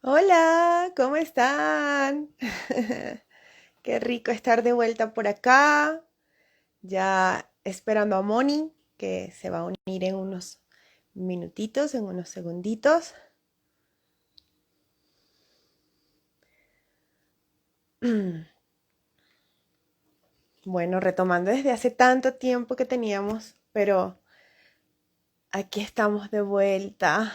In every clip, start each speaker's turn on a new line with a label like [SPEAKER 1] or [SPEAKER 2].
[SPEAKER 1] Hola, ¿cómo están? Qué rico estar de vuelta por acá, ya esperando a Moni, que se va a unir en unos minutitos, en unos segunditos. Bueno, retomando desde hace tanto tiempo que teníamos, pero aquí estamos de vuelta.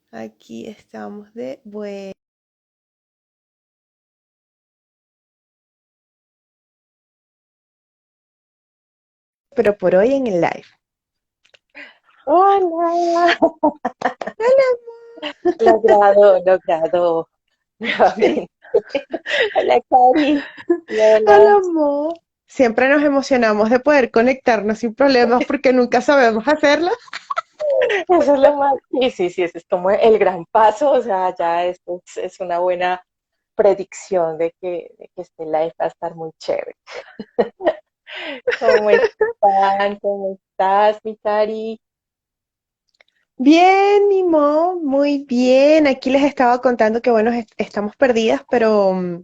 [SPEAKER 1] Aquí estamos de vuelta. Pero por hoy en el live.
[SPEAKER 2] Hola,
[SPEAKER 1] Hola,
[SPEAKER 2] logrado, logrado, nuevamente. Hola, Cari. Hola.
[SPEAKER 1] hola, Mo. Siempre nos emocionamos de poder conectarnos sin problemas porque nunca sabemos hacerlo.
[SPEAKER 2] Eso es lo más, sí, sí, sí, ese es como el gran paso, o sea, ya esto es una buena predicción de que este live va a estar muy chévere. ¿Cómo están? ¿Cómo estás, mi Cari?
[SPEAKER 1] Bien, Mimo, muy bien. Aquí les estaba contando que, bueno, estamos perdidas, pero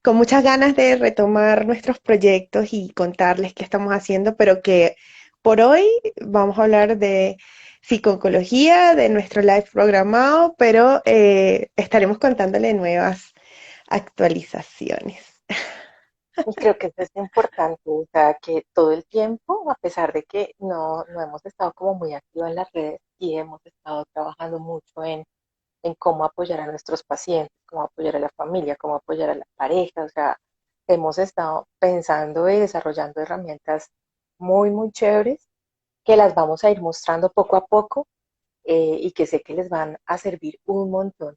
[SPEAKER 1] con muchas ganas de retomar nuestros proyectos y contarles qué estamos haciendo, pero que por hoy vamos a hablar de psico-oncología, de nuestro live programado, pero estaremos contándole nuevas actualizaciones.
[SPEAKER 2] Y creo que eso es importante, o sea, que todo el tiempo, a pesar de que no hemos estado como muy activos en las redes y hemos estado trabajando mucho en cómo apoyar a nuestros pacientes, cómo apoyar a la familia, cómo apoyar a la pareja. O sea, hemos estado pensando y desarrollando herramientas muy, muy chéveres que las vamos a ir mostrando poco a poco y que sé que les van a servir un montón.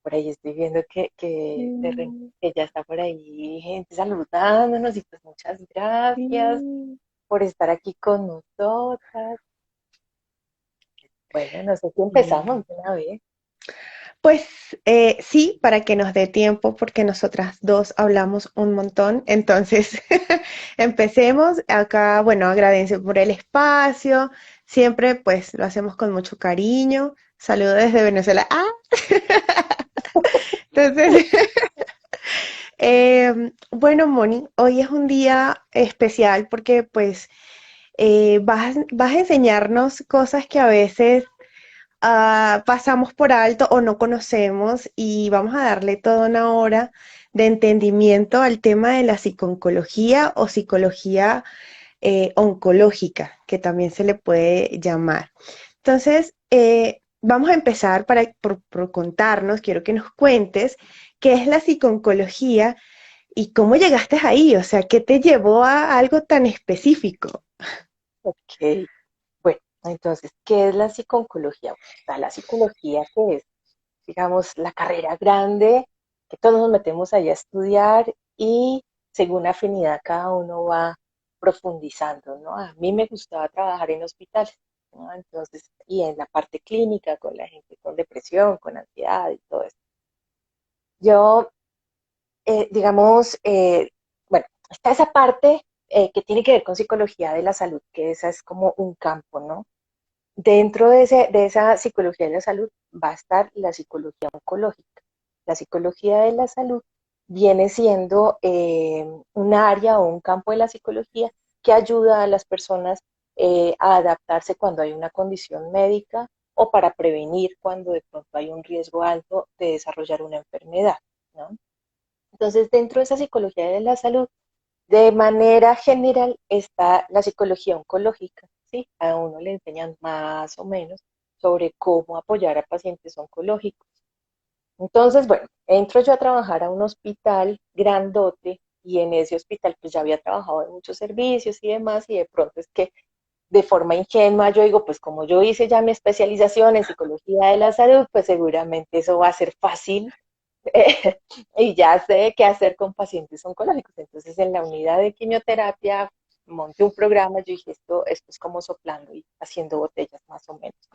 [SPEAKER 2] Por ahí estoy viendo
[SPEAKER 1] Mm,
[SPEAKER 2] que ya está por ahí gente saludándonos y pues muchas gracias
[SPEAKER 1] sí.
[SPEAKER 2] por estar aquí con nosotras. Bueno, no sé si
[SPEAKER 1] Sí.
[SPEAKER 2] empezamos de una vez.
[SPEAKER 1] Pues sí, para que nos dé tiempo, porque nosotras dos hablamos un montón. Entonces, empecemos. Acá, bueno, agradezco por el espacio. Siempre, pues, lo hacemos con mucho cariño. Saludos desde Venezuela. Ah, entonces, bueno, Moni, hoy es un día especial porque, pues, vas a enseñarnos cosas que a veces pasamos por alto o no conocemos y vamos a darle toda una hora de entendimiento al tema de la psiconcología o psicología oncológica, que también se le puede llamar. Entonces, vamos a empezar por contarnos, quiero que nos cuentes qué es la psiconcología y cómo llegaste ahí, o sea, qué te llevó a algo tan específico.
[SPEAKER 2] Ok. Bueno, entonces, ¿qué es la psiconcología? Bueno, está la psicología que es, digamos, la carrera grande, que todos nos metemos ahí a estudiar y según afinidad cada uno va profundizando, ¿no? A mí me gustaba trabajar en hospitales, ¿no? Entonces, y en la parte clínica con la gente con depresión, con ansiedad y todo eso. Yo, digamos, bueno, está esa parte que tiene que ver con psicología de la salud, que esa es como un campo, ¿no? Dentro de esa psicología de la salud va a estar la psicología oncológica. La psicología de la salud viene siendo un área o un campo de la psicología que ayuda a las personas a adaptarse cuando hay una condición médica o para prevenir cuando de pronto hay un riesgo alto de desarrollar una enfermedad, ¿no? Entonces, dentro de esa psicología de la salud, de manera general está la psicología oncológica, ¿sí? A uno le enseñan más o menos sobre cómo apoyar a pacientes oncológicos. Entonces, bueno, entro yo a trabajar a un hospital grandote y en ese hospital pues ya había trabajado en muchos servicios y demás y de pronto es que de forma ingenua yo digo, pues como yo hice ya mi especialización en psicología de la salud, pues seguramente eso va a ser fácil y ya sé qué hacer con pacientes oncológicos. Entonces, en la unidad de quimioterapia monté un programa, yo dije, esto es como soplando y haciendo botellas más o menos.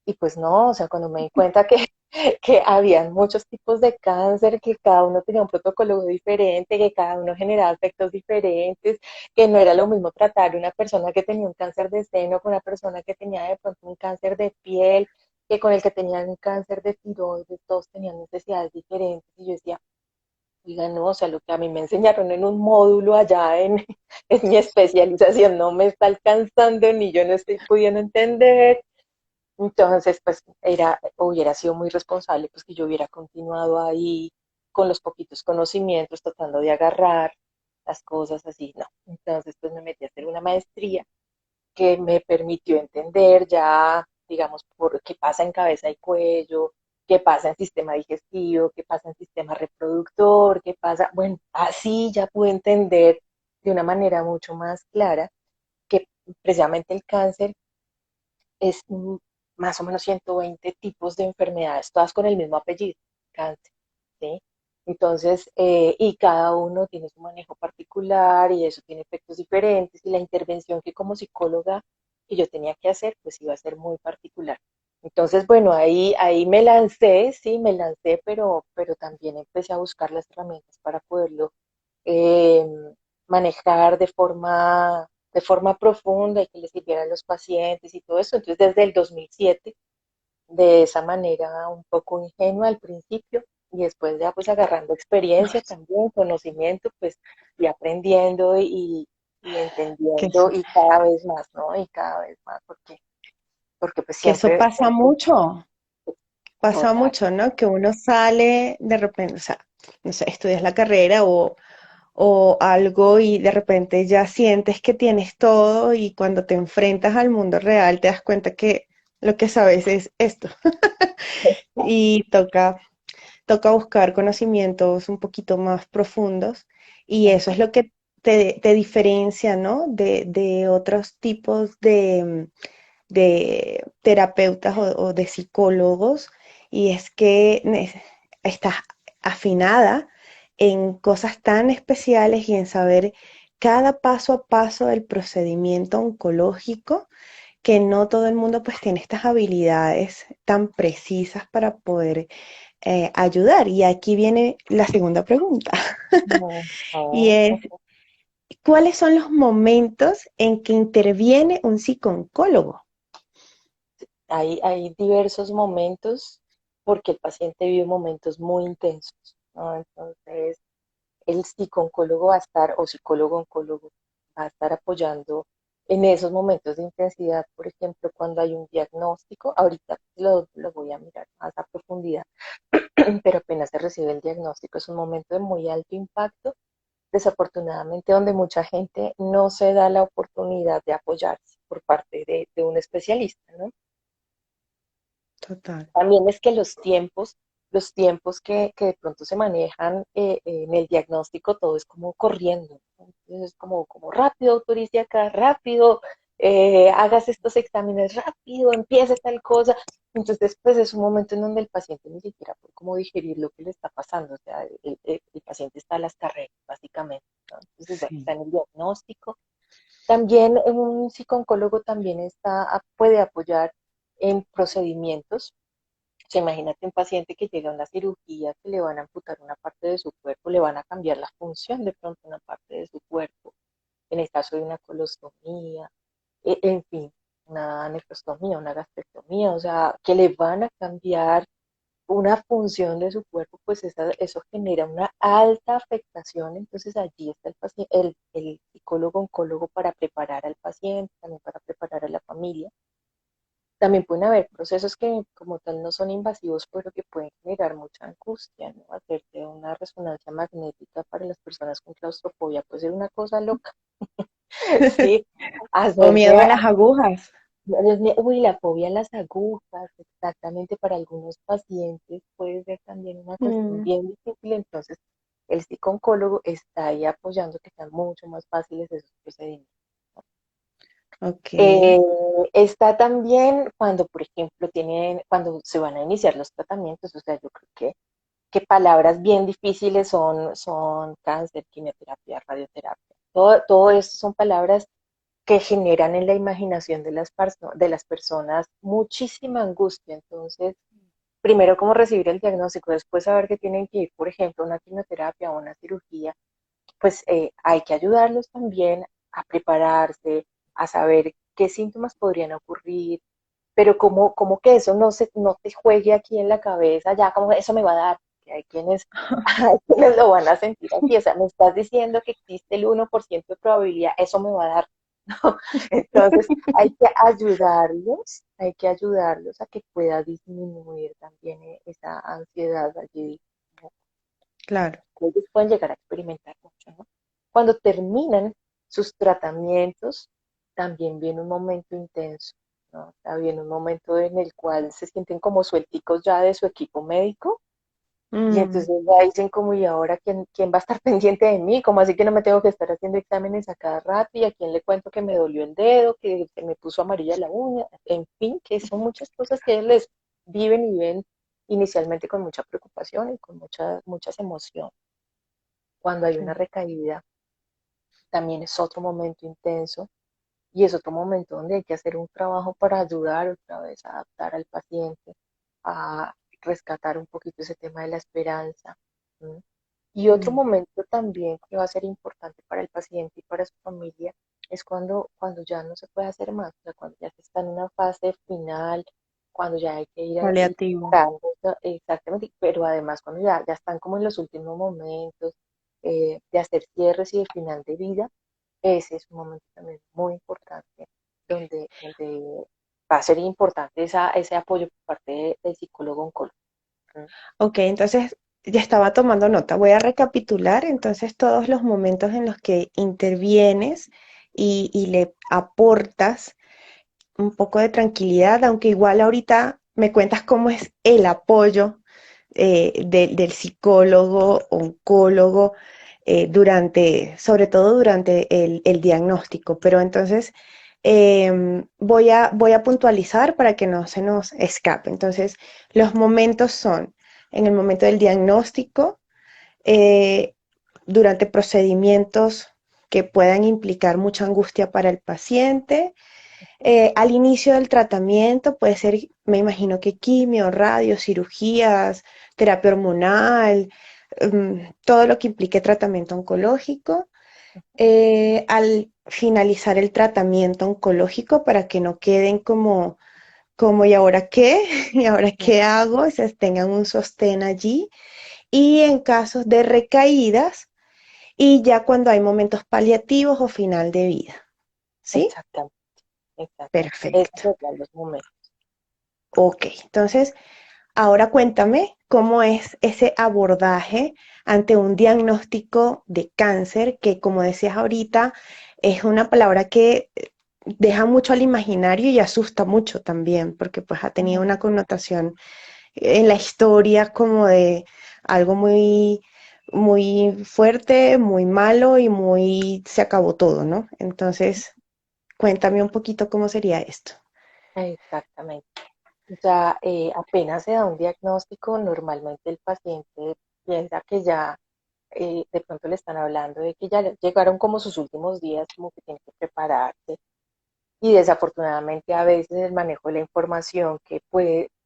[SPEAKER 2] Y pues no, o sea, cuando me di cuenta que habían muchos tipos de cáncer, que cada uno tenía un protocolo diferente, que cada uno generaba efectos diferentes, que no era lo mismo tratar una persona que tenía un cáncer de seno con una persona que tenía de pronto un cáncer de piel. que con el que tenían cáncer de tiroides, todos tenían necesidades diferentes, y yo decía, oiga, no, o sea, lo que a mí me enseñaron en un módulo allá en, en mi especialización no me está alcanzando, ni yo no estoy pudiendo entender. Entonces, pues hubiera sido muy responsable pues que yo hubiera continuado ahí con los poquitos conocimientos, tratando de agarrar las cosas así, no. Entonces, pues me metí a hacer una maestría que me permitió entender ya, digamos, por qué pasa en cabeza y cuello, qué pasa en sistema digestivo, qué pasa en sistema reproductor, qué pasa, bueno, así ya pude entender de una manera mucho más clara que precisamente el cáncer es más o menos 120 tipos de enfermedades, todas con el mismo apellido, cáncer, ¿sí? Entonces, y cada uno tiene su manejo particular y eso tiene efectos diferentes y la intervención que como psicóloga que yo tenía que hacer, pues iba a ser muy particular. Entonces, bueno, ahí me lancé, sí, me lancé, pero también empecé a buscar las herramientas para poderlo eh, manejar de forma profunda y que les sirviera a los pacientes y todo eso. Entonces, desde el 2007, de esa manera un poco ingenua al principio, y después ya pues agarrando experiencia también, conocimiento, pues y aprendiendo y
[SPEAKER 1] Que
[SPEAKER 2] entendiendo
[SPEAKER 1] eso,
[SPEAKER 2] y cada vez más, ¿no? Y cada vez más, porque pues
[SPEAKER 1] que eso
[SPEAKER 2] siempre, siempre,
[SPEAKER 1] pasa
[SPEAKER 2] total.
[SPEAKER 1] mucho, ¿no? Que uno sale de repente, o sea, no sé, estudias la carrera o algo y de repente ya sientes que tienes todo y cuando te enfrentas al mundo real te das cuenta que lo que sabes es esto y toca buscar conocimientos un poquito más profundos y eso es lo que te diferencia, ¿no? De otros tipos de terapeutas o de psicólogos y es que estás afinada en cosas tan especiales y en saber cada paso a paso del procedimiento oncológico que no todo el mundo pues tiene estas habilidades tan precisas para poder ayudar. Y aquí viene la segunda pregunta y
[SPEAKER 2] Ujú.
[SPEAKER 1] es, ¿cuáles son los momentos en que interviene un psicooncólogo?
[SPEAKER 2] Hay diversos momentos porque el paciente vive momentos muy intensos, ¿no? Entonces, el psicooncólogo va a estar, o psicólogo oncólogo, va a estar apoyando en esos momentos de intensidad, por ejemplo, cuando hay un diagnóstico, ahorita lo voy a mirar más a profundidad, pero apenas se recibe el diagnóstico, es un momento de muy alto impacto, desafortunadamente donde mucha gente no se da la oportunidad de apoyarse por parte de un especialista, ¿no?
[SPEAKER 1] Total.
[SPEAKER 2] También es que los tiempos que de pronto se manejan en el diagnóstico, todo es como corriendo, ¿no? Entonces es como rápido, autorice acá, rápido, hagas estos exámenes rápido, empiece tal cosa. Entonces, pues es un momento en donde el paciente ni siquiera puede como digerir lo que le está pasando, o sea, el paciente está a las carreras, básicamente, ¿no? Entonces, bueno,
[SPEAKER 1] Sí.
[SPEAKER 2] está en el diagnóstico. También un psicooncólogo también puede apoyar en procedimientos. O sea, imagínate un paciente que llega a una cirugía, que le van a amputar una parte de su cuerpo, le van a cambiar la función de pronto una parte de su cuerpo, en el caso de una colostomía, en fin, una nefrostomía, una gastrectomía, o sea, que le van a cambiar una función de su cuerpo, pues eso genera una alta afectación, entonces allí está el paciente, el psicólogo oncólogo para preparar al paciente, también para preparar a la familia. También pueden haber procesos que como tal no son invasivos, pero que pueden generar mucha angustia, ¿no? Hacerte una resonancia magnética para las personas con claustrofobia puede ser una cosa loca, ¿sí?
[SPEAKER 1] O miedo
[SPEAKER 2] Hacerte,
[SPEAKER 1] a las agujas.
[SPEAKER 2] uy, la fobia a las agujas, exactamente para algunos pacientes puede ser también una cuestión
[SPEAKER 1] Mm,
[SPEAKER 2] bien difícil, entonces el psicooncólogo está ahí apoyando que sean mucho más fáciles esos procedimientos.
[SPEAKER 1] ok.
[SPEAKER 2] Eh, Está también cuando, por ejemplo, cuando se van a iniciar los tratamientos, o sea, yo creo que palabras bien difíciles son cáncer, quimioterapia, radioterapia. Todo eso son palabras que generan en la imaginación de las personas muchísima angustia. Entonces, primero como recibir el diagnóstico, después saber que tienen que ir, por ejemplo, a una quimioterapia o una cirugía, pues hay que ayudarlos también a prepararse, a saber qué síntomas podrían ocurrir, pero como que eso no te juegue aquí en la cabeza, ya como eso me va a dar, que hay quienes, hay quienes lo van a sentir así, o sea, me estás diciendo que existe el 1% de probabilidad, eso me va a dar, ¿no? Entonces hay que ayudarlos a que pueda disminuir también esa ansiedad allí, ¿no?
[SPEAKER 1] Claro.
[SPEAKER 2] Ellos pueden llegar a experimentar mucho, ¿no? Cuando terminan sus tratamientos, también viene un momento intenso, ¿no? O sea, viene un momento en el cual se sienten como suelticos ya de su equipo médico y
[SPEAKER 1] Mm,
[SPEAKER 2] entonces ya dicen como, ¿y ahora quién va a estar pendiente de mí? Como así que no me tengo que estar haciendo exámenes a cada rato y a quién le cuento que me dolió el dedo, que se me puso amarilla la uña, en fin, que son muchas cosas que ellos les viven y ven inicialmente con mucha preocupación y con muchas emociones. Cuando hay una
[SPEAKER 1] claro.
[SPEAKER 2] recaída, también es otro momento intenso y es otro momento donde hay que hacer un trabajo para ayudar otra vez a adaptar al paciente, a rescatar un poquito ese tema de la esperanza. ¿No? Y otro
[SPEAKER 1] Mm,
[SPEAKER 2] momento también que va a ser importante para el paciente y para su familia es cuando ya no se puede hacer más, o sea, cuando ya se está en una fase final, cuando ya hay que ir
[SPEAKER 1] paliativo.
[SPEAKER 2] parando, exactamente, pero además cuando ya están como en los últimos momentos de hacer cierres y de final de vida, ese es un momento también muy importante donde va a ser importante ese apoyo por parte del psicólogo oncólogo. ¿No?
[SPEAKER 1] Ok, entonces ya estaba tomando nota. Voy a recapitular entonces todos los momentos en los que intervienes y le aportas un poco de tranquilidad, aunque igual ahorita me cuentas cómo es el apoyo del psicólogo, oncólogo, sobre todo durante el diagnóstico. Pero entonces voy a puntualizar para que no se nos escape. Entonces, los momentos son en el momento del diagnóstico, eh, durante procedimientos que puedan implicar mucha angustia para el paciente, al inicio del tratamiento puede ser, me imagino que quimio, radio, cirugías, terapia hormonal, todo lo que implique tratamiento oncológico. Al finalizar el tratamiento oncológico para que no queden como ¿y ahora qué? ¿Y ahora qué hago? O sea, tengan un sostén allí. Y en casos de recaídas y ya cuando hay momentos paliativos o final de vida. ¿Sí?
[SPEAKER 2] Exactamente, exactamente. Esos
[SPEAKER 1] Perfecto.
[SPEAKER 2] serían los momentos.
[SPEAKER 1] Ok, entonces ahora cuéntame cómo es ese abordaje ante un diagnóstico de cáncer, que como decías ahorita, es una palabra que deja mucho al imaginario y asusta mucho también, porque pues ha tenido una connotación en la historia como de algo muy fuerte, muy malo y muy se acabó todo, ¿no? Entonces, cuéntame un poquito cómo sería esto.
[SPEAKER 2] Exactamente. Ya apenas se da un diagnóstico, normalmente el paciente piensa que ya de pronto le están hablando de que ya llegaron como sus últimos días, como que tiene que prepararse. Y desafortunadamente a veces el manejo de la información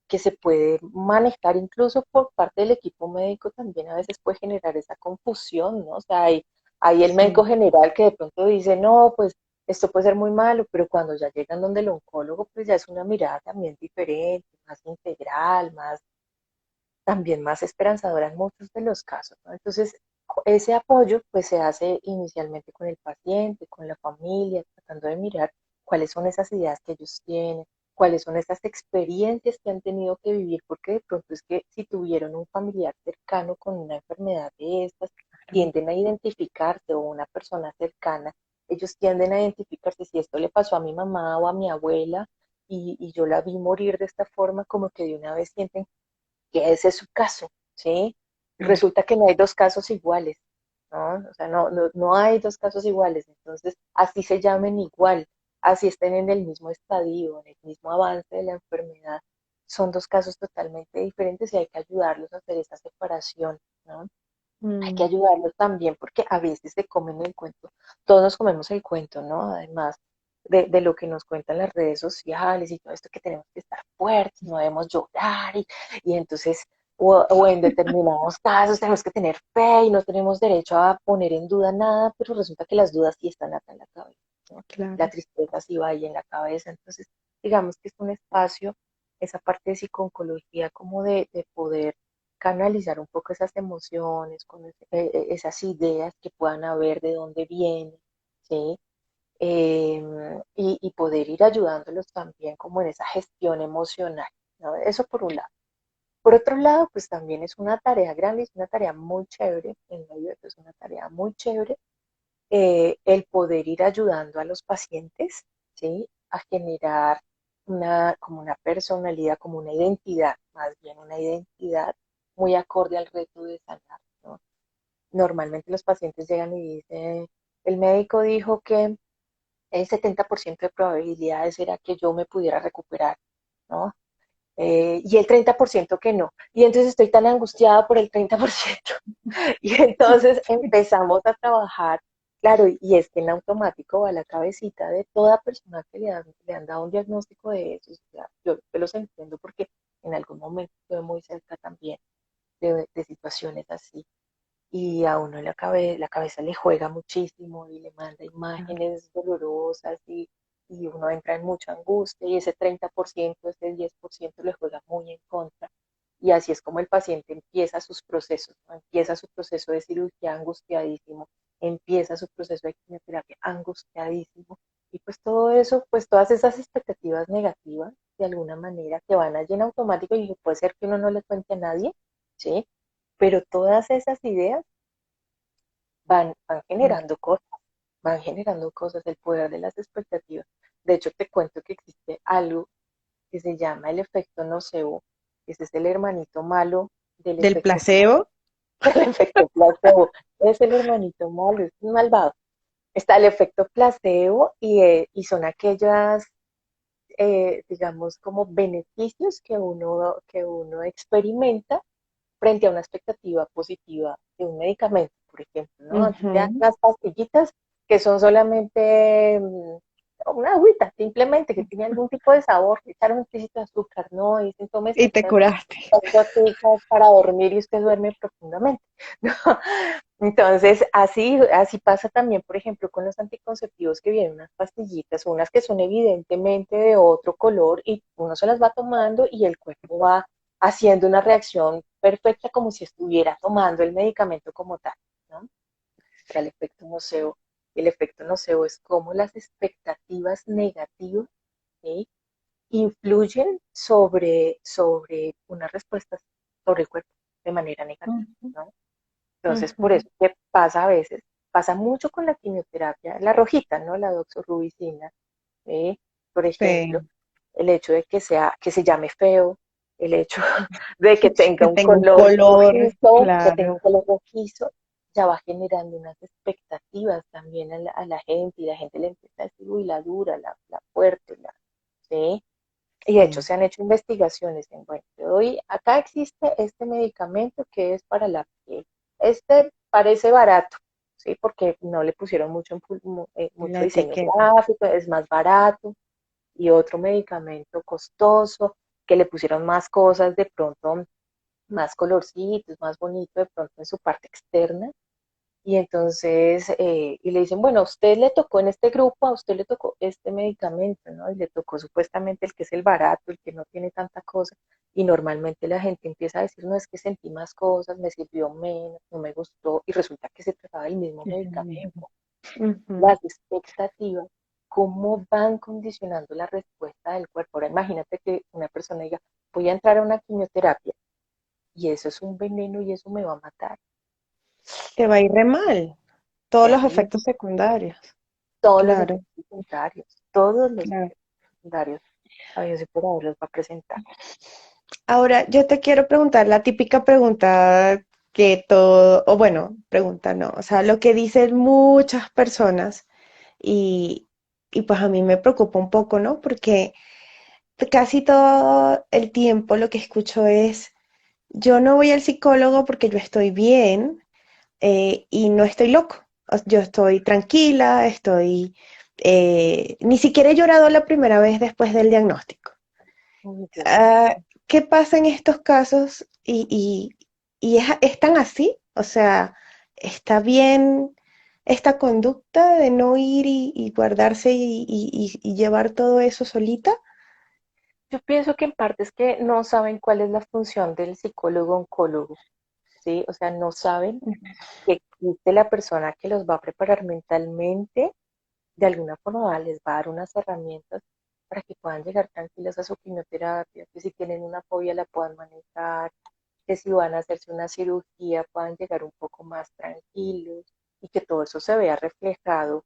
[SPEAKER 2] que se puede manejar incluso por parte del equipo médico también a veces puede generar esa confusión, ¿no? O sea, hay el médico
[SPEAKER 1] Sí.
[SPEAKER 2] general que de pronto dice, no, pues esto puede ser muy malo, pero cuando ya llegan donde el oncólogo, pues ya es una mirada también diferente, más integral, también más esperanzadora en muchos de los casos, ¿no? Entonces, ese apoyo pues se hace inicialmente con el paciente, con la familia, tratando de mirar cuáles son esas ideas que ellos tienen, cuáles son esas experiencias que han tenido que vivir, porque de pronto es que si tuvieron un familiar cercano con una enfermedad de estas, tienden a identificarse o una persona cercana, ellos tienden a identificarse si esto le pasó a mi mamá o a mi abuela y yo la vi morir de esta forma, como que de una vez sienten que ese es su caso, ¿sí?
[SPEAKER 1] Mm,
[SPEAKER 2] Resulta que no hay dos casos iguales, ¿no? O sea, no hay dos casos iguales, entonces así se llamen igual, así estén en el mismo estadio, en el mismo avance de la enfermedad, son dos casos totalmente diferentes y hay que ayudarlos a hacer esa separación, ¿no? Hay que
[SPEAKER 1] mm,
[SPEAKER 2] ayudarlos también porque a veces se comen el cuento, todos nos comemos el cuento, ¿no? Además de lo que nos cuentan las redes sociales y todo esto que tenemos que estar fuertes, no debemos llorar y entonces, o en determinados casos tenemos que tener fe y no tenemos derecho a poner en duda nada, pero resulta que las dudas sí están acá en la cabeza, ¿no? La
[SPEAKER 1] claro.
[SPEAKER 2] tristeza sí va ahí en la cabeza, entonces digamos que es un espacio, esa parte de psiconcología, como de poder canalizar un poco esas emociones, con esas ideas que puedan haber de dónde vienen, ¿sí? Y poder ir ayudándolos también como en esa gestión emocional, ¿no? Eso por un lado. Por otro lado, pues también es una tarea grande, es una tarea muy chévere, en medio de eso es una tarea muy chévere, el poder ir ayudando a los pacientes, ¿sí? A generar como una personalidad, como una identidad, más bien una identidad muy acorde al reto de sanar, ¿no? Normalmente los pacientes llegan y dicen, el médico dijo que el 70% de probabilidades era que yo me pudiera recuperar, ¿no? Y el 30% que no. Y entonces estoy tan angustiada por el 30%. Y entonces empezamos a trabajar, claro, y es que en automático va la cabecita de toda persona que le han dado un diagnóstico de eso. O sea, yo los entiendo porque en algún momento estuve muy cerca también de situaciones así y a uno la cabeza le juega muchísimo y le manda imágenes dolorosas y uno entra en mucha angustia y ese 30%, ese 10% le juega muy en contra. Y así es como el paciente empieza sus procesos, ¿no? Empieza su proceso de cirugía angustiadísimo, empieza su proceso de quimioterapia angustiadísimo. Y pues todo eso, pues todas esas expectativas negativas, de alguna manera, que van allí en automático y puede ser que uno no le cuente a nadie, ¿sí? Pero todas esas ideas van generando cosas, el poder de las expectativas. De hecho, te cuento que existe algo que se llama el efecto nocebo. Ese es el hermanito malo del
[SPEAKER 1] Del
[SPEAKER 2] efecto,
[SPEAKER 1] placebo.
[SPEAKER 2] el efecto placebo. Es el hermanito malo, es un malvado. Está el efecto placebo y son aquellas, digamos, como beneficios que uno experimenta frente a una expectativa positiva de un medicamento, por ejemplo, ¿no? A ti te dan
[SPEAKER 1] Ujú.
[SPEAKER 2] unas pastillitas que son solamente una agüita, simplemente, que tiene algún tipo de sabor, que echaron un poquito de azúcar, ¿no? Y dicen, tómese
[SPEAKER 1] Y te
[SPEAKER 2] estas
[SPEAKER 1] curaste.
[SPEAKER 2] goticas para dormir y usted duerme profundamente, ¿no? Entonces, así pasa también, por ejemplo, con los anticonceptivos que vienen unas pastillitas, unas que son evidentemente de otro color y uno se las va tomando y el cuerpo va haciendo una reacción perfecta como si estuviera tomando el medicamento como tal, ¿no? Está el efecto nocebo. El efecto nocebo es como las expectativas negativas, ¿sí? Influyen sobre unas respuestas sobre el cuerpo de manera negativa,
[SPEAKER 1] Ujú,
[SPEAKER 2] ¿no? Entonces, por
[SPEAKER 1] ujú.
[SPEAKER 2] eso que pasa a veces, pasa mucho con la quimioterapia, la rojita, ¿no? La doxorubicina, ¿sí? Por ejemplo,
[SPEAKER 1] Sí,
[SPEAKER 2] el hecho de que se llame feo, el hecho de que tenga
[SPEAKER 1] que
[SPEAKER 2] un
[SPEAKER 1] tenga un
[SPEAKER 2] color
[SPEAKER 1] color,
[SPEAKER 2] rojizo, que tenga
[SPEAKER 1] claro.
[SPEAKER 2] un color rojizo, ya va generando unas expectativas también a la gente y la gente le empieza a decir, uy, la dura, la fuerte, ¿sí? Y de hecho
[SPEAKER 1] Sí.
[SPEAKER 2] se han hecho investigaciones en, bueno, acá existe este medicamento que es para la piel. Este parece barato, ¿sí? Porque no le pusieron
[SPEAKER 1] La
[SPEAKER 2] mucho diseño
[SPEAKER 1] etiqueta.
[SPEAKER 2] gráfico, es más barato. Y otro medicamento costoso, que le pusieron más cosas de pronto, más colorcitos, más bonito de pronto en su parte externa. Y entonces, y le dicen, bueno, a usted le tocó en este grupo, a usted le tocó este medicamento, ¿no? Y le tocó supuestamente el que es el barato, el que no tiene tanta cosa. Y normalmente la gente empieza a decir, no, es que sentí más cosas, me sirvió menos, no me gustó, y resulta que se trataba del mismo
[SPEAKER 1] Es el mismo.
[SPEAKER 2] medicamento.
[SPEAKER 1] Ujú.
[SPEAKER 2] Las expectativas, cómo van condicionando la respuesta del cuerpo. Ahora imagínate que una persona diga, voy a entrar a una quimioterapia y eso es un veneno y eso me va a matar.
[SPEAKER 1] Te va a ir re mal. Todos
[SPEAKER 2] Te
[SPEAKER 1] los
[SPEAKER 2] va a ir
[SPEAKER 1] efectos secundarios.
[SPEAKER 2] todos los
[SPEAKER 1] Claro,
[SPEAKER 2] efectos secundarios, todos los
[SPEAKER 1] claro.
[SPEAKER 2] efectos secundarios, a Dios y por ahora los va a presentar.
[SPEAKER 1] Ahora, yo te quiero preguntar la típica pregunta que todo, o bueno, pregunta no, o sea, lo que dicen muchas personas y, y pues a mí me preocupa un poco, ¿no? Porque casi todo el tiempo lo que escucho es, yo no voy al psicólogo porque yo estoy bien y no estoy loco. Yo estoy tranquila, ni siquiera he llorado la primera vez después del diagnóstico.
[SPEAKER 2] Uy, Dios
[SPEAKER 1] Ah,
[SPEAKER 2] mío.
[SPEAKER 1] ¿qué pasa en estos casos? Y es tan así, o sea, está bien esta conducta de no ir y guardarse y llevar todo eso solita.
[SPEAKER 2] yo pienso que en parte es que no saben cuál es la función del psicólogo oncólogo, ¿sí? O sea, no saben que existe la persona que los va a preparar mentalmente, de alguna forma les va a dar unas herramientas para que puedan llegar tranquilos a su quimioterapia, que si tienen una fobia la puedan manejar, que si van a hacerse una cirugía puedan llegar un poco más tranquilos y que todo eso se vea reflejado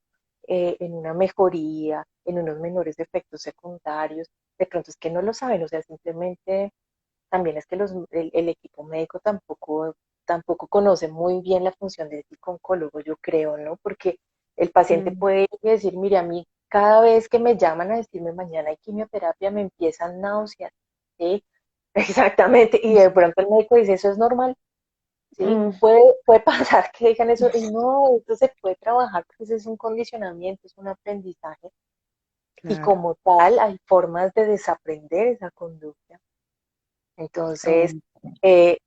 [SPEAKER 2] en una mejoría, en unos menores efectos secundarios. De pronto es que no lo saben, o sea, simplemente también es que el equipo médico tampoco conoce muy bien la función del psicooncólogo, yo creo, ¿no? Porque el paciente
[SPEAKER 1] Mm,
[SPEAKER 2] puede decir, mire, a mí cada vez que me llaman a decirme mañana hay quimioterapia me empiezan náuseas, ¿sí? Exactamente, y de pronto el médico dice, eso es normal, ¿sí?
[SPEAKER 1] mm,
[SPEAKER 2] Puede pasar que digan eso, y no, esto se puede trabajar porque ese es un condicionamiento, es un aprendizaje, y
[SPEAKER 1] claro.
[SPEAKER 2] como tal hay formas de desaprender esa conducta. Entonces,
[SPEAKER 1] Oh,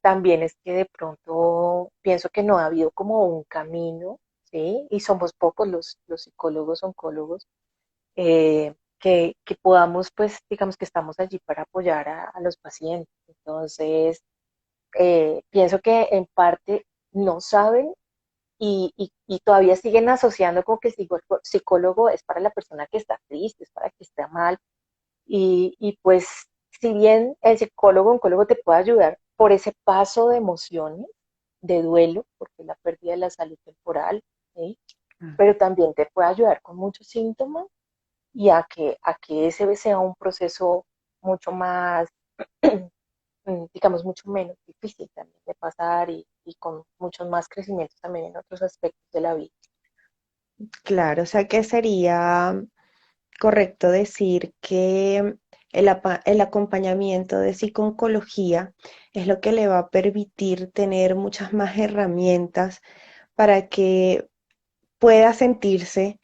[SPEAKER 2] también es que de pronto pienso que no ha habido como un camino, ¿sí? Y somos pocos los psicólogos, oncólogos, que podamos, pues, digamos que estamos allí para apoyar a los pacientes. Entonces, pienso que en parte no saben y todavía siguen asociando como que el psicólogo es para la persona que está triste, es para que está mal, y pues, si bien el psicólogo, oncólogo te puede ayudar por ese paso de emociones, de duelo, porque es la pérdida de la salud temporal, ¿sí?
[SPEAKER 1] ah,
[SPEAKER 2] Pero también te puede ayudar con muchos síntomas y a que ese sea un proceso mucho más, digamos, mucho menos difícil también de pasar y con muchos más crecimientos también en otros aspectos de la vida.
[SPEAKER 1] claro, o sea que sería correcto decir que el acompañamiento de psiconcología es lo que le va a permitir tener muchas más herramientas para que pueda sentirse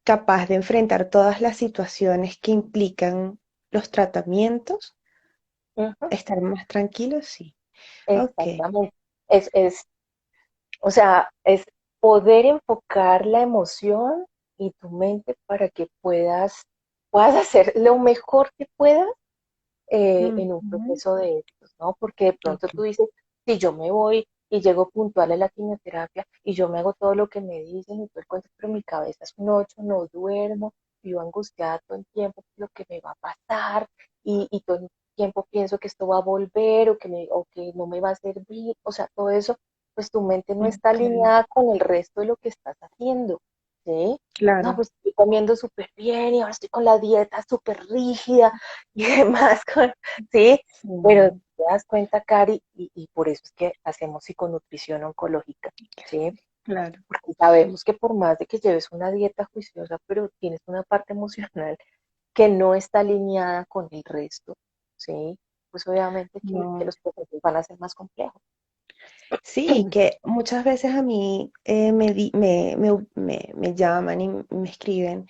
[SPEAKER 1] capaz de enfrentar todas las situaciones que implican los tratamientos,
[SPEAKER 2] Ujú,
[SPEAKER 1] estar más tranquilos, sí. Ok,
[SPEAKER 2] exactamente. Es O sea, es poder enfocar la emoción y tu mente para que puedas hacer lo mejor que puedas en un
[SPEAKER 1] ujú,
[SPEAKER 2] proceso de estos, ¿no? Porque de pronto
[SPEAKER 1] ok,
[SPEAKER 2] tú dices, si yo me voy y llego puntual a la quimioterapia y yo me hago todo lo que me dicen y todo el cuento, pero mi cabeza es un 8, no duermo, vivo angustiada todo el tiempo por lo que me va a pasar y todo el tiempo pienso que esto va a volver o que no me va a servir, o sea, todo eso, pues tu mente no está
[SPEAKER 1] ok,
[SPEAKER 2] alineada con el resto de lo que estás haciendo, ¿sí? No,
[SPEAKER 1] claro.
[SPEAKER 2] pues estoy comiendo súper bien y ahora estoy con la dieta súper rígida y demás, ¿sí? Pero
[SPEAKER 1] Sí,
[SPEAKER 2] te das cuenta, Cari, y por eso es que hacemos psiconutrición oncológica, ¿sí?
[SPEAKER 1] claro.
[SPEAKER 2] Porque sabemos que por más de que lleves una dieta juiciosa, pero tienes una parte emocional que no está alineada con el resto, ¿sí? Pues obviamente que
[SPEAKER 1] No.
[SPEAKER 2] los procesos van a ser más complejos.
[SPEAKER 1] Sí, que muchas veces a mí me llaman y me escriben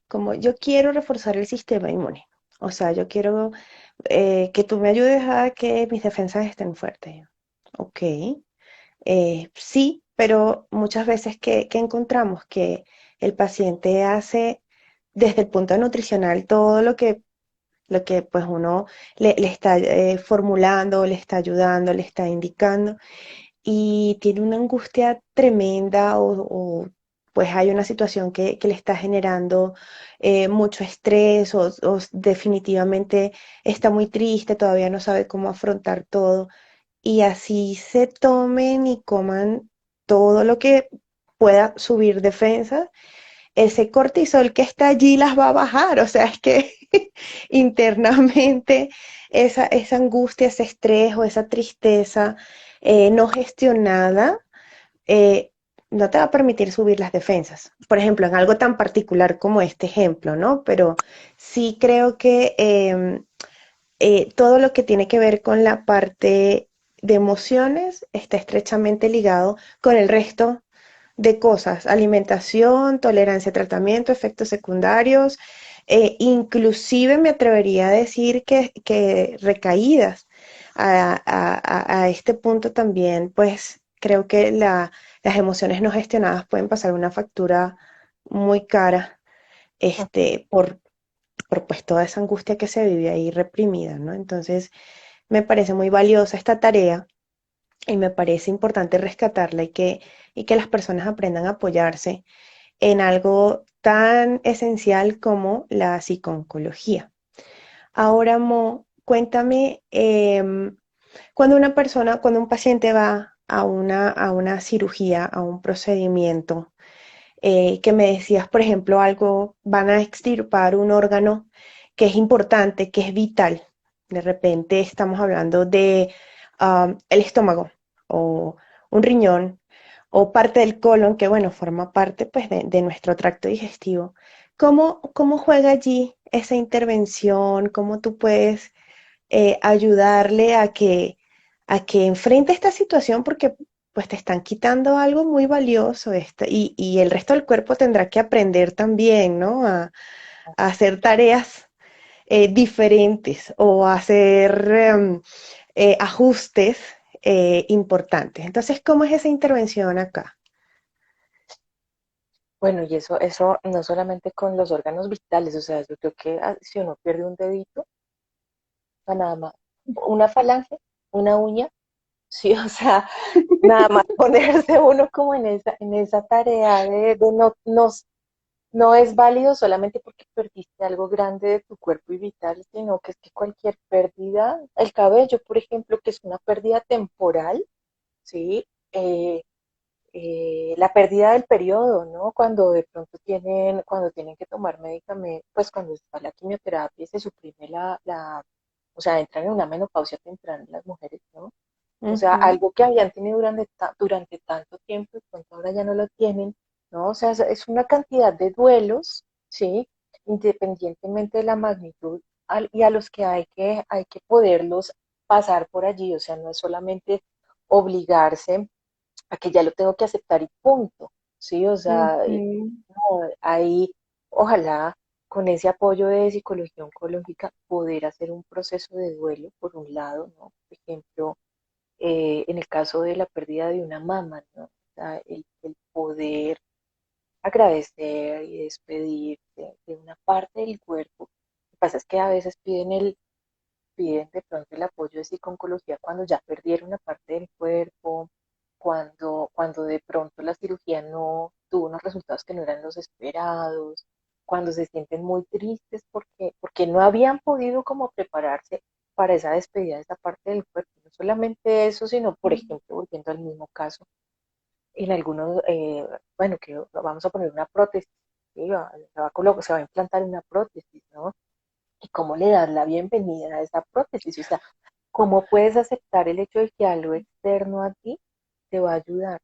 [SPEAKER 1] como yo quiero reforzar el sistema inmune. O sea, yo quiero que tú me ayudes a que mis defensas estén fuertes. Yo, ok, sí, pero muchas veces que encontramos que el paciente hace desde el punto nutricional todo lo que pues uno le está formulando, le está ayudando, le está indicando y tiene una angustia tremenda pues hay una situación que le está generando mucho estrés o definitivamente está muy triste, todavía no sabe cómo afrontar todo y así se tomen y coman todo lo que pueda subir defensas, ese cortisol que está allí las va a bajar, o sea, es que internamente esa angustia, ese estrés o esa tristeza no gestionada eh, no te va a permitir subir las defensas. Por ejemplo, en algo tan particular como este ejemplo, ¿no? Pero sí creo que todo lo que tiene que ver con la parte de emociones está estrechamente ligado con el resto de cosas, alimentación, tolerancia a tratamiento, efectos secundarios, inclusive me atrevería a decir que recaídas a este punto también, pues creo que las emociones no gestionadas pueden pasar una factura muy cara, por por pues toda esa angustia que se vive ahí reprimida, ¿no? Entonces, me parece muy valiosa esta tarea y me parece importante rescatarla y que las personas aprendan a apoyarse en algo tan esencial como la psiconcología. Ahora, Mo, cuéntame, cuando un paciente va a una cirugía, a un procedimiento, que me decías, por ejemplo, algo, van a extirpar un órgano que es importante, que es vital. De repente estamos hablando de el estómago o un riñón o parte del colon, que bueno, forma parte pues de nuestro tracto digestivo. ¿Cómo juega allí esa intervención? ¿Cómo tú puedes ayudarle a que enfrente esta situación? Porque pues te están quitando algo muy valioso y el resto del cuerpo tendrá que aprender también, ¿no? A hacer tareas diferentes o a hacer ajustes importantes. Entonces, ¿cómo es esa intervención acá?
[SPEAKER 2] Bueno, y eso no solamente con los órganos vitales, o sea, yo creo que si uno pierde un dedito, o nada más, una falange, una uña, sí, o sea, nada más ponerse uno como en esa tarea de no es válido solamente porque perdiste algo grande de tu cuerpo y vital, sino que es que cualquier pérdida, el cabello, por ejemplo, que es una pérdida temporal, ¿sí? La pérdida del periodo, ¿no? Cuando de pronto cuando tienen que tomar medicamentos, pues cuando está la quimioterapia y se suprime o sea, entran en una menopausia temprana las mujeres, ¿no? O sea,
[SPEAKER 1] Ujú.
[SPEAKER 2] algo que habían tenido durante tanto tiempo, de pronto ahora ya no lo tienen, ¿no? O sea, es una cantidad de duelos, ¿sí? Independientemente de la magnitud, y a los que hay que poderlos pasar por allí, o sea, no es solamente obligarse a que ya lo tengo que aceptar y punto, ¿sí? O sea,
[SPEAKER 1] Ujú.
[SPEAKER 2] no, ahí ojalá con ese apoyo de psicología oncológica poder hacer un proceso de duelo, por un lado, ¿no? Por ejemplo, en el caso de la pérdida de una mama, ¿no? O sea, el poder agradecer y despedirse de una parte del cuerpo. Lo que pasa es que a veces piden de pronto el apoyo de psiconcología cuando ya perdieron una parte del cuerpo, cuando de pronto la cirugía no tuvo unos resultados que no eran los esperados, cuando se sienten muy tristes porque no habían podido como prepararse para esa despedida de esa parte del cuerpo. No solamente eso, sino, por ejemplo, volviendo al mismo caso, en algunos, bueno, que vamos a poner una prótesis, ¿sí? Se va a implantar una prótesis, ¿no? ¿Y cómo le das la bienvenida a esa prótesis? O sea, ¿cómo puedes aceptar el hecho de que algo externo a ti te va a ayudar?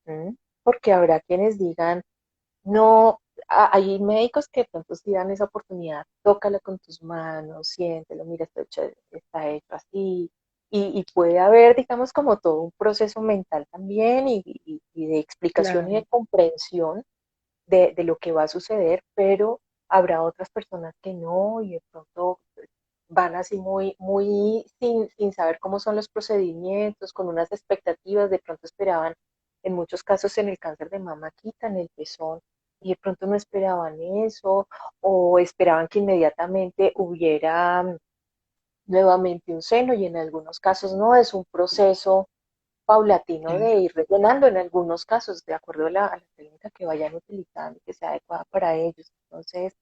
[SPEAKER 2] ¿Mm? Porque habrá quienes digan, no, hay médicos que de pronto sí dan esa oportunidad, tócala con tus manos, siéntelo, mira, está hecho así, y puede haber, digamos, como todo un proceso mental también y de explicación y de
[SPEAKER 1] Claro.
[SPEAKER 2] comprensión de lo que va a suceder, pero habrá otras personas que no y de pronto van así muy sin saber cómo son los procedimientos, con unas expectativas, de pronto esperaban, en muchos casos en el cáncer de mama quitan el pezón y de pronto no esperaban eso o esperaban que inmediatamente hubiera nuevamente un seno y en algunos casos no, es un proceso paulatino de
[SPEAKER 1] Claro.
[SPEAKER 2] ir rellenando en algunos casos, de acuerdo a la técnica que vayan utilizando, que sea adecuada para ellos. Entonces,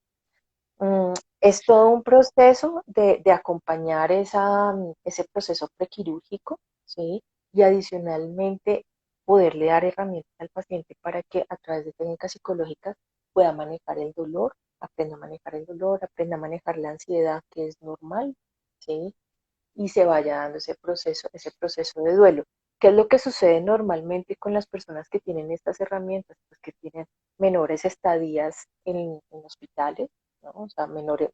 [SPEAKER 2] es todo un proceso de acompañar ese proceso prequirúrgico, ¿sí? Y adicionalmente poderle dar herramientas al paciente para que a través de técnicas psicológicas pueda manejar el dolor, aprenda a manejar el dolor, aprenda a manejar la ansiedad, que es normal, ¿sí? Y se vaya dando ese proceso de duelo. ¿Qué es lo que sucede normalmente con las personas que tienen estas herramientas? Pues que tienen menores estadías en hospitales, ¿no? O sea, menor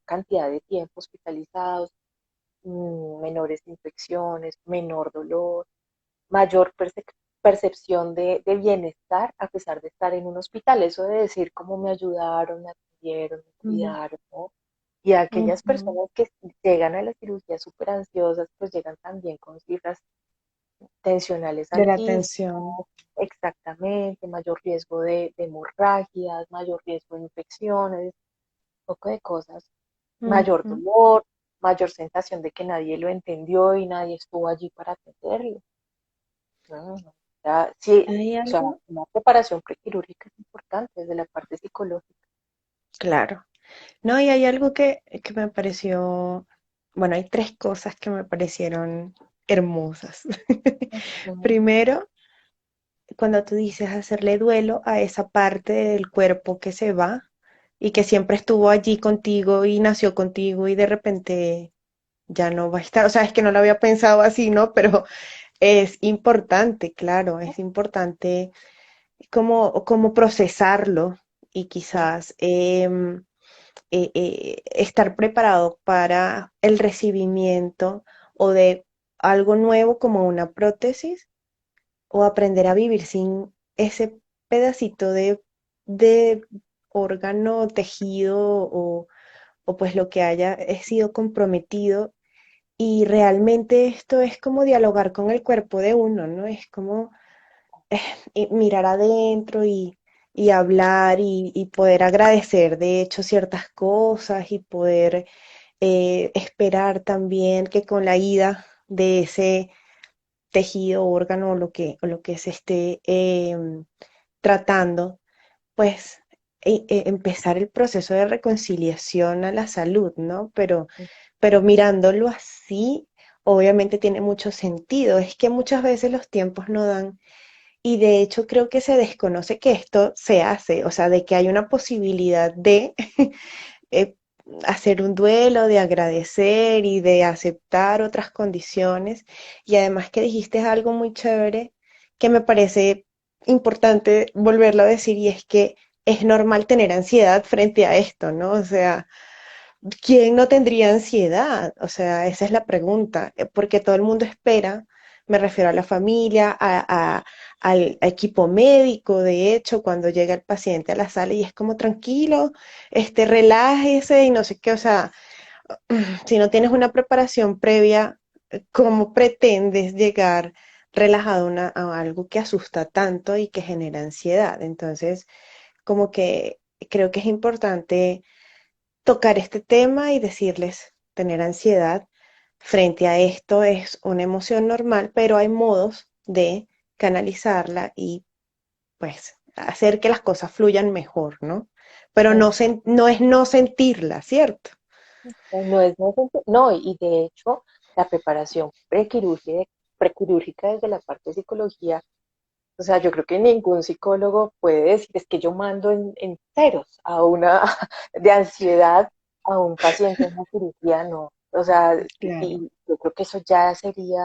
[SPEAKER 2] cantidad de tiempo hospitalizados, menores infecciones, menor dolor, mayor percepción de bienestar a pesar de estar en un hospital. Eso de decir cómo me ayudaron, me atendieron, me
[SPEAKER 1] Mm.
[SPEAKER 2] cuidaron, ¿no? Y aquellas
[SPEAKER 1] Ujú.
[SPEAKER 2] personas que llegan a la cirugía súper ansiosas, pues llegan también con cifras tensionales
[SPEAKER 1] De la
[SPEAKER 2] altísimas,
[SPEAKER 1] atención.
[SPEAKER 2] exactamente, mayor riesgo de hemorragias, mayor riesgo de infecciones. poco de cosas, mayor
[SPEAKER 1] Ujú.
[SPEAKER 2] dolor, mayor sensación de que nadie lo entendió y nadie estuvo allí para atenderlo. No, no, sí,
[SPEAKER 1] Hay
[SPEAKER 2] o sea,
[SPEAKER 1] algo,
[SPEAKER 2] una preparación prequirúrgica es importante desde la parte psicológica.
[SPEAKER 1] claro. No, y hay algo que me pareció, bueno, hay tres cosas que me parecieron hermosas.
[SPEAKER 2] Ujú,
[SPEAKER 1] Primero, cuando tú dices hacerle duelo a esa parte del cuerpo que se va y que siempre estuvo allí contigo y nació contigo y de repente ya no va a estar. O sea, es que no lo había pensado así, ¿no? Pero es importante, claro, es importante como procesarlo y
[SPEAKER 2] ujú,
[SPEAKER 1] quizás estar preparado para el recibimiento o de algo nuevo como una prótesis o aprender a vivir sin ese pedacito de órgano, tejido o pues lo que haya sido comprometido. Y realmente esto es como dialogar con el cuerpo de uno, ¿no? Es como mirar adentro y hablar y poder agradecer de hecho ciertas cosas y poder esperar también que con la ida de ese tejido, órgano o lo que se esté tratando, pues empezar el proceso de reconciliación a la salud, ¿no? Pero mirándolo así, obviamente tiene mucho sentido. Es que muchas veces los tiempos no dan y de hecho creo que se desconoce que esto se hace, o sea, de que hay una posibilidad de eh, hacer un duelo, de agradecer y de aceptar otras condiciones. Y además que dijiste algo muy chévere que me parece importante volverlo a decir y es que es normal tener ansiedad frente a esto, ¿no? O sea, ¿quién no tendría ansiedad? O sea, esa es la pregunta, porque todo el mundo espera, me refiero a la familia, al equipo médico, de hecho, cuando llega el paciente a la sala y es como tranquilo, relájese y no sé qué, o sea, si no tienes una preparación previa, ¿cómo pretendes llegar relajado a algo que asusta tanto y que genera ansiedad? Entonces, como que creo que es importante tocar este tema y decirles, tener ansiedad frente a esto es una emoción normal, pero hay modos de canalizarla y pues hacer que las cosas fluyan mejor, ¿no? Pero
[SPEAKER 2] ujú.
[SPEAKER 1] no es no sentirla, ¿cierto?
[SPEAKER 2] No es no, y de hecho, la preparación prequirúrgica desde la parte de psicología, o sea, yo creo que ningún psicólogo puede decir es que yo mando en ceros a una de ansiedad a un paciente en una cirugía, no. O sea,
[SPEAKER 1] Claro.
[SPEAKER 2] y yo creo que eso ya sería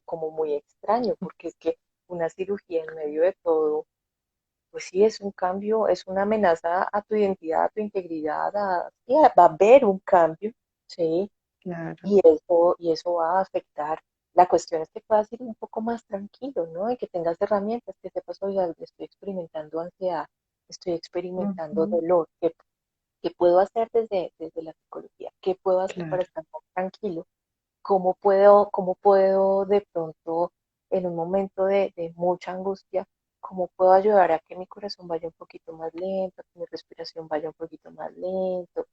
[SPEAKER 2] como muy extraño, porque es que una cirugía en medio de todo, pues sí, es un cambio, es una amenaza a tu identidad, a tu integridad, sí, va a haber un cambio, ¿sí?
[SPEAKER 1] Claro,
[SPEAKER 2] Y eso va a afectar. La cuestión es que puedas ir un poco más tranquilo, ¿no? Y que tengas herramientas, que sepas, oiga, estoy experimentando ansiedad, estoy experimentando
[SPEAKER 1] ujú,
[SPEAKER 2] dolor, ¿qué puedo hacer desde la psicología? ¿Qué puedo hacer para
[SPEAKER 1] claro,
[SPEAKER 2] estar más tranquilo? ¿Cómo puedo de pronto, en un momento de mucha angustia, cómo puedo ayudar a que mi corazón vaya un poquito más lento, a que mi respiración vaya un poquito más lento,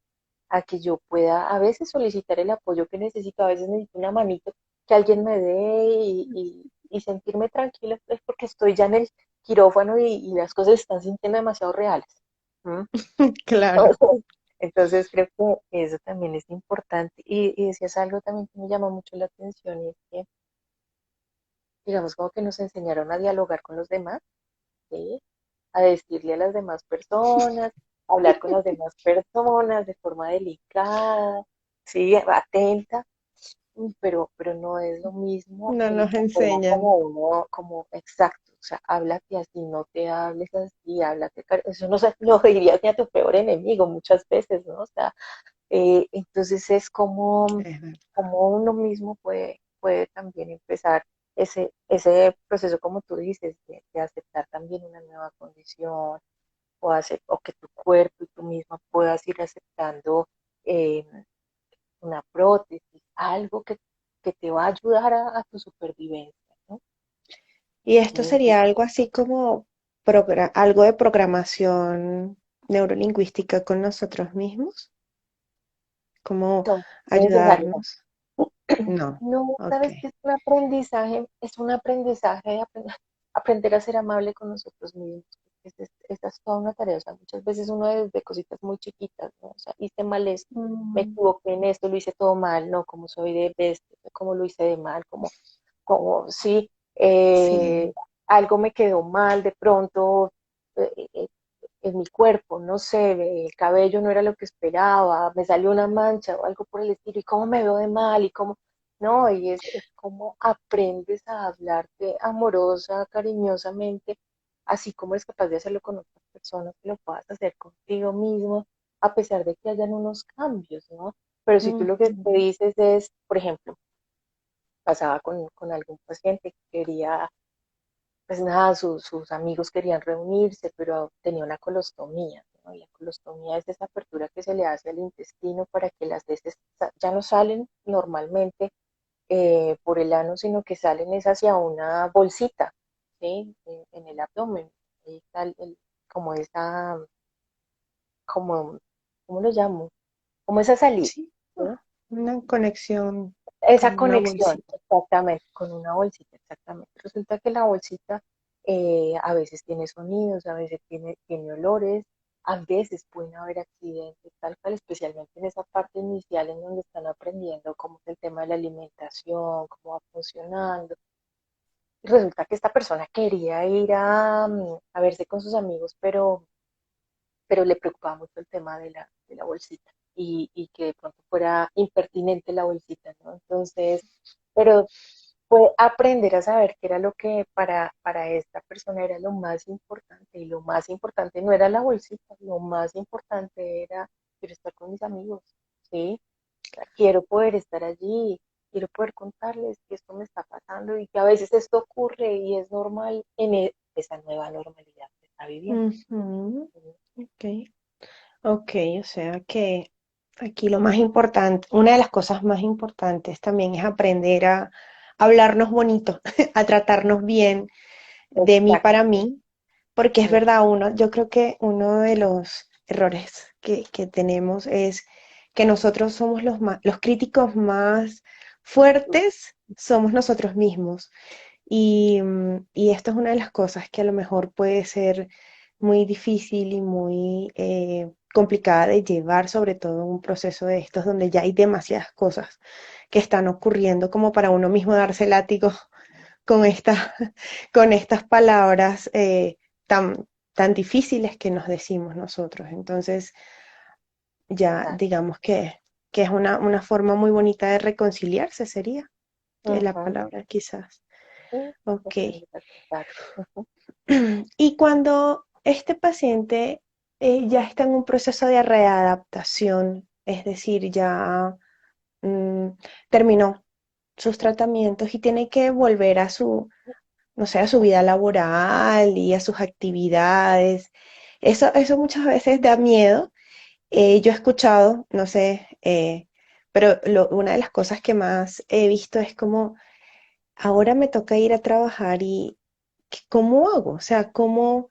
[SPEAKER 2] a que yo pueda a veces solicitar el apoyo que necesito, a veces necesito una manito que alguien me dé y sentirme tranquila, pues porque estoy ya en el quirófano y las cosas están sintiendo demasiado reales. ¿M?
[SPEAKER 1] claro.
[SPEAKER 2] Entonces creo que eso también es importante. Y decías algo también que me llama mucho la atención y es que, digamos, como que nos enseñaron a dialogar con los demás, ¿sí? A decirle a las demás personas, a hablar con las demás personas de forma delicada, ¿sí? Atenta, pero no es lo mismo
[SPEAKER 1] No nos
[SPEAKER 2] la forma como
[SPEAKER 1] enseñan.
[SPEAKER 2] uno, como exacto, o sea, háblate así, no te hables así, háblate, eso no se lo dirías ni a tu peor enemigo muchas veces, ¿no? O sea, entonces es como,
[SPEAKER 1] Es verdad.
[SPEAKER 2] como uno mismo puede también empezar ese proceso, como tú dices, de aceptar también una nueva condición o que tu cuerpo y tú misma puedas ir aceptando eh, una prótesis, algo que te va a ayudar a tu supervivencia, ¿no?
[SPEAKER 1] Y esto
[SPEAKER 2] Entonces,
[SPEAKER 1] sería algo así como algo de programación neurolingüística con nosotros mismos? ¿Cómo
[SPEAKER 2] No, necesariamente.
[SPEAKER 1] ayudarnos? No.
[SPEAKER 2] No,
[SPEAKER 1] Ok.
[SPEAKER 2] sabes que es un aprendizaje de aprender a ser amable con nosotros mismos. Esa es toda una tarea, o sea, muchas veces uno desde cositas muy chiquitas, ¿no? O sea, hice mal esto, me
[SPEAKER 1] Mm,
[SPEAKER 2] equivoqué en esto, lo hice todo mal, no, como soy de bestia, como lo hice de mal, como sí,
[SPEAKER 1] sí.
[SPEAKER 2] algo me quedó mal de pronto, eh, eh, en mi cuerpo, no sé, el cabello no era lo que esperaba, me salió una mancha o algo por el estilo, y cómo me veo de mal, y cómo, no, y es como aprendes a hablarte amorosa, cariñosamente, así como eres capaz de hacerlo con otras personas, que lo puedas hacer contigo mismo, a pesar de que hayan unos cambios, ¿no? Pero si tú lo que te
[SPEAKER 1] Ujú,
[SPEAKER 2] dices es, por ejemplo, pasaba con algún paciente que quería, pues nada, sus amigos querían reunirse, pero tenía una colostomía, ¿no? Y la colostomía es esa apertura que se le hace al intestino para que las heces ya no salen normalmente por el ano, sino que salen es hacia una bolsita, ¿sí? En el abdomen. Ahí está como esa, como, ¿cómo lo llamo? Como esa salida,
[SPEAKER 1] sí.
[SPEAKER 2] ¿sí?
[SPEAKER 1] Una conexión
[SPEAKER 2] Esa
[SPEAKER 1] con una
[SPEAKER 2] conexión,
[SPEAKER 1] bolsita.
[SPEAKER 2] exactamente, con una bolsita, exactamente. Resulta que la bolsita a veces tiene sonidos, a veces tiene olores, a veces pueden haber accidentes, tal cual, especialmente en esa parte inicial en donde están aprendiendo cómo es el tema de la alimentación, cómo va funcionando. Y resulta que esta persona quería ir a verse con sus amigos, pero le preocupaba mucho el tema de la bolsita y que de pronto fuera impertinente la bolsita, ¿no? Entonces, pero fue aprender a saber qué era lo que para esta persona era lo más importante y lo más importante no era la bolsita, lo más importante era quiero estar con mis amigos, ¿sí? O sea, quiero poder estar allí, quiero poder contarles que esto me está pasando y que a veces esto ocurre y es normal en esa nueva normalidad que está viviendo.
[SPEAKER 1] Ujú,
[SPEAKER 2] ¿Sí?
[SPEAKER 1] ok. Ok, o sea que aquí lo más importante, una de las cosas más importantes también es aprender a hablarnos bonito, a tratarnos bien, de mí para
[SPEAKER 2] Exacto.
[SPEAKER 1] mí, porque es
[SPEAKER 2] Ujú,
[SPEAKER 1] verdad, yo creo que uno de los errores que tenemos es que nosotros somos los críticos más fuertes, somos nosotros mismos. Y esto es una de las cosas que a lo mejor puede ser muy difícil y muy complicada de llevar, sobre todo en un proceso de estos donde ya hay demasiadas cosas que están ocurriendo como para uno mismo darse látigo con con estas palabras tan difíciles que nos decimos nosotros. Entonces, ya
[SPEAKER 2] exacto.
[SPEAKER 1] digamos que es una forma muy bonita de reconciliarse, sería la
[SPEAKER 2] Ujú,
[SPEAKER 1] palabra quizás.
[SPEAKER 2] sí,
[SPEAKER 1] Ok.
[SPEAKER 2] aprender a aceptar. Ujú.
[SPEAKER 1] Y cuando este paciente ya está en un proceso de readaptación, es decir, ya mm, terminó sus tratamientos y tiene que volver a no sé, a su vida laboral y a sus actividades, eso muchas veces da miedo. Yo he escuchado, no sé, pero una de las cosas que más he visto es como ahora me toca ir a trabajar y ¿cómo hago? O sea, ¿cómo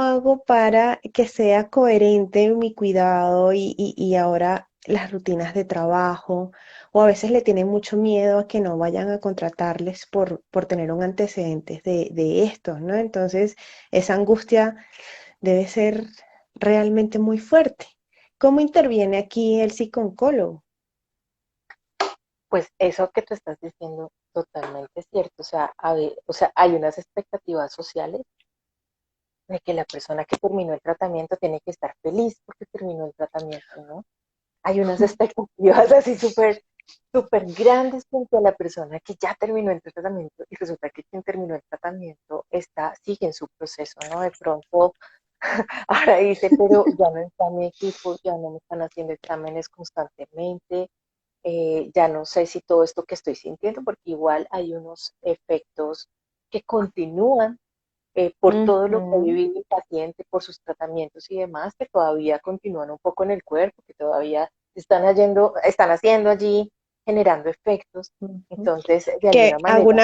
[SPEAKER 1] hago para que sea coherente mi cuidado y ahora las rutinas de trabajo? O a veces le tienen mucho miedo a que no vayan a contratarles por tener un antecedente de estos, ¿no? Entonces, esa angustia debe ser realmente muy fuerte. ¿Cómo interviene aquí el psicooncólogo?
[SPEAKER 2] Pues eso que tú estás diciendo totalmente es cierto. O sea, o sea, hay unas expectativas sociales de que la persona que terminó el tratamiento tiene que estar feliz porque terminó el tratamiento, ¿no? Hay unas expectativas así súper grandes frente a la persona que ya terminó el tratamiento y resulta que quien terminó el tratamiento sigue en su proceso, ¿no? De pronto ahora dice, pero ya no está mi equipo, ya no me están haciendo exámenes constantemente, ya no sé si todo esto que estoy sintiendo, porque igual hay unos efectos que continúan por todo lo que ha
[SPEAKER 1] Ujú,
[SPEAKER 2] vivido el paciente, por sus tratamientos y demás, que todavía continúan un poco en el cuerpo, que todavía están haciendo allí, generando efectos.
[SPEAKER 1] ujú.
[SPEAKER 2] Entonces, de
[SPEAKER 1] Que
[SPEAKER 2] alguna manera,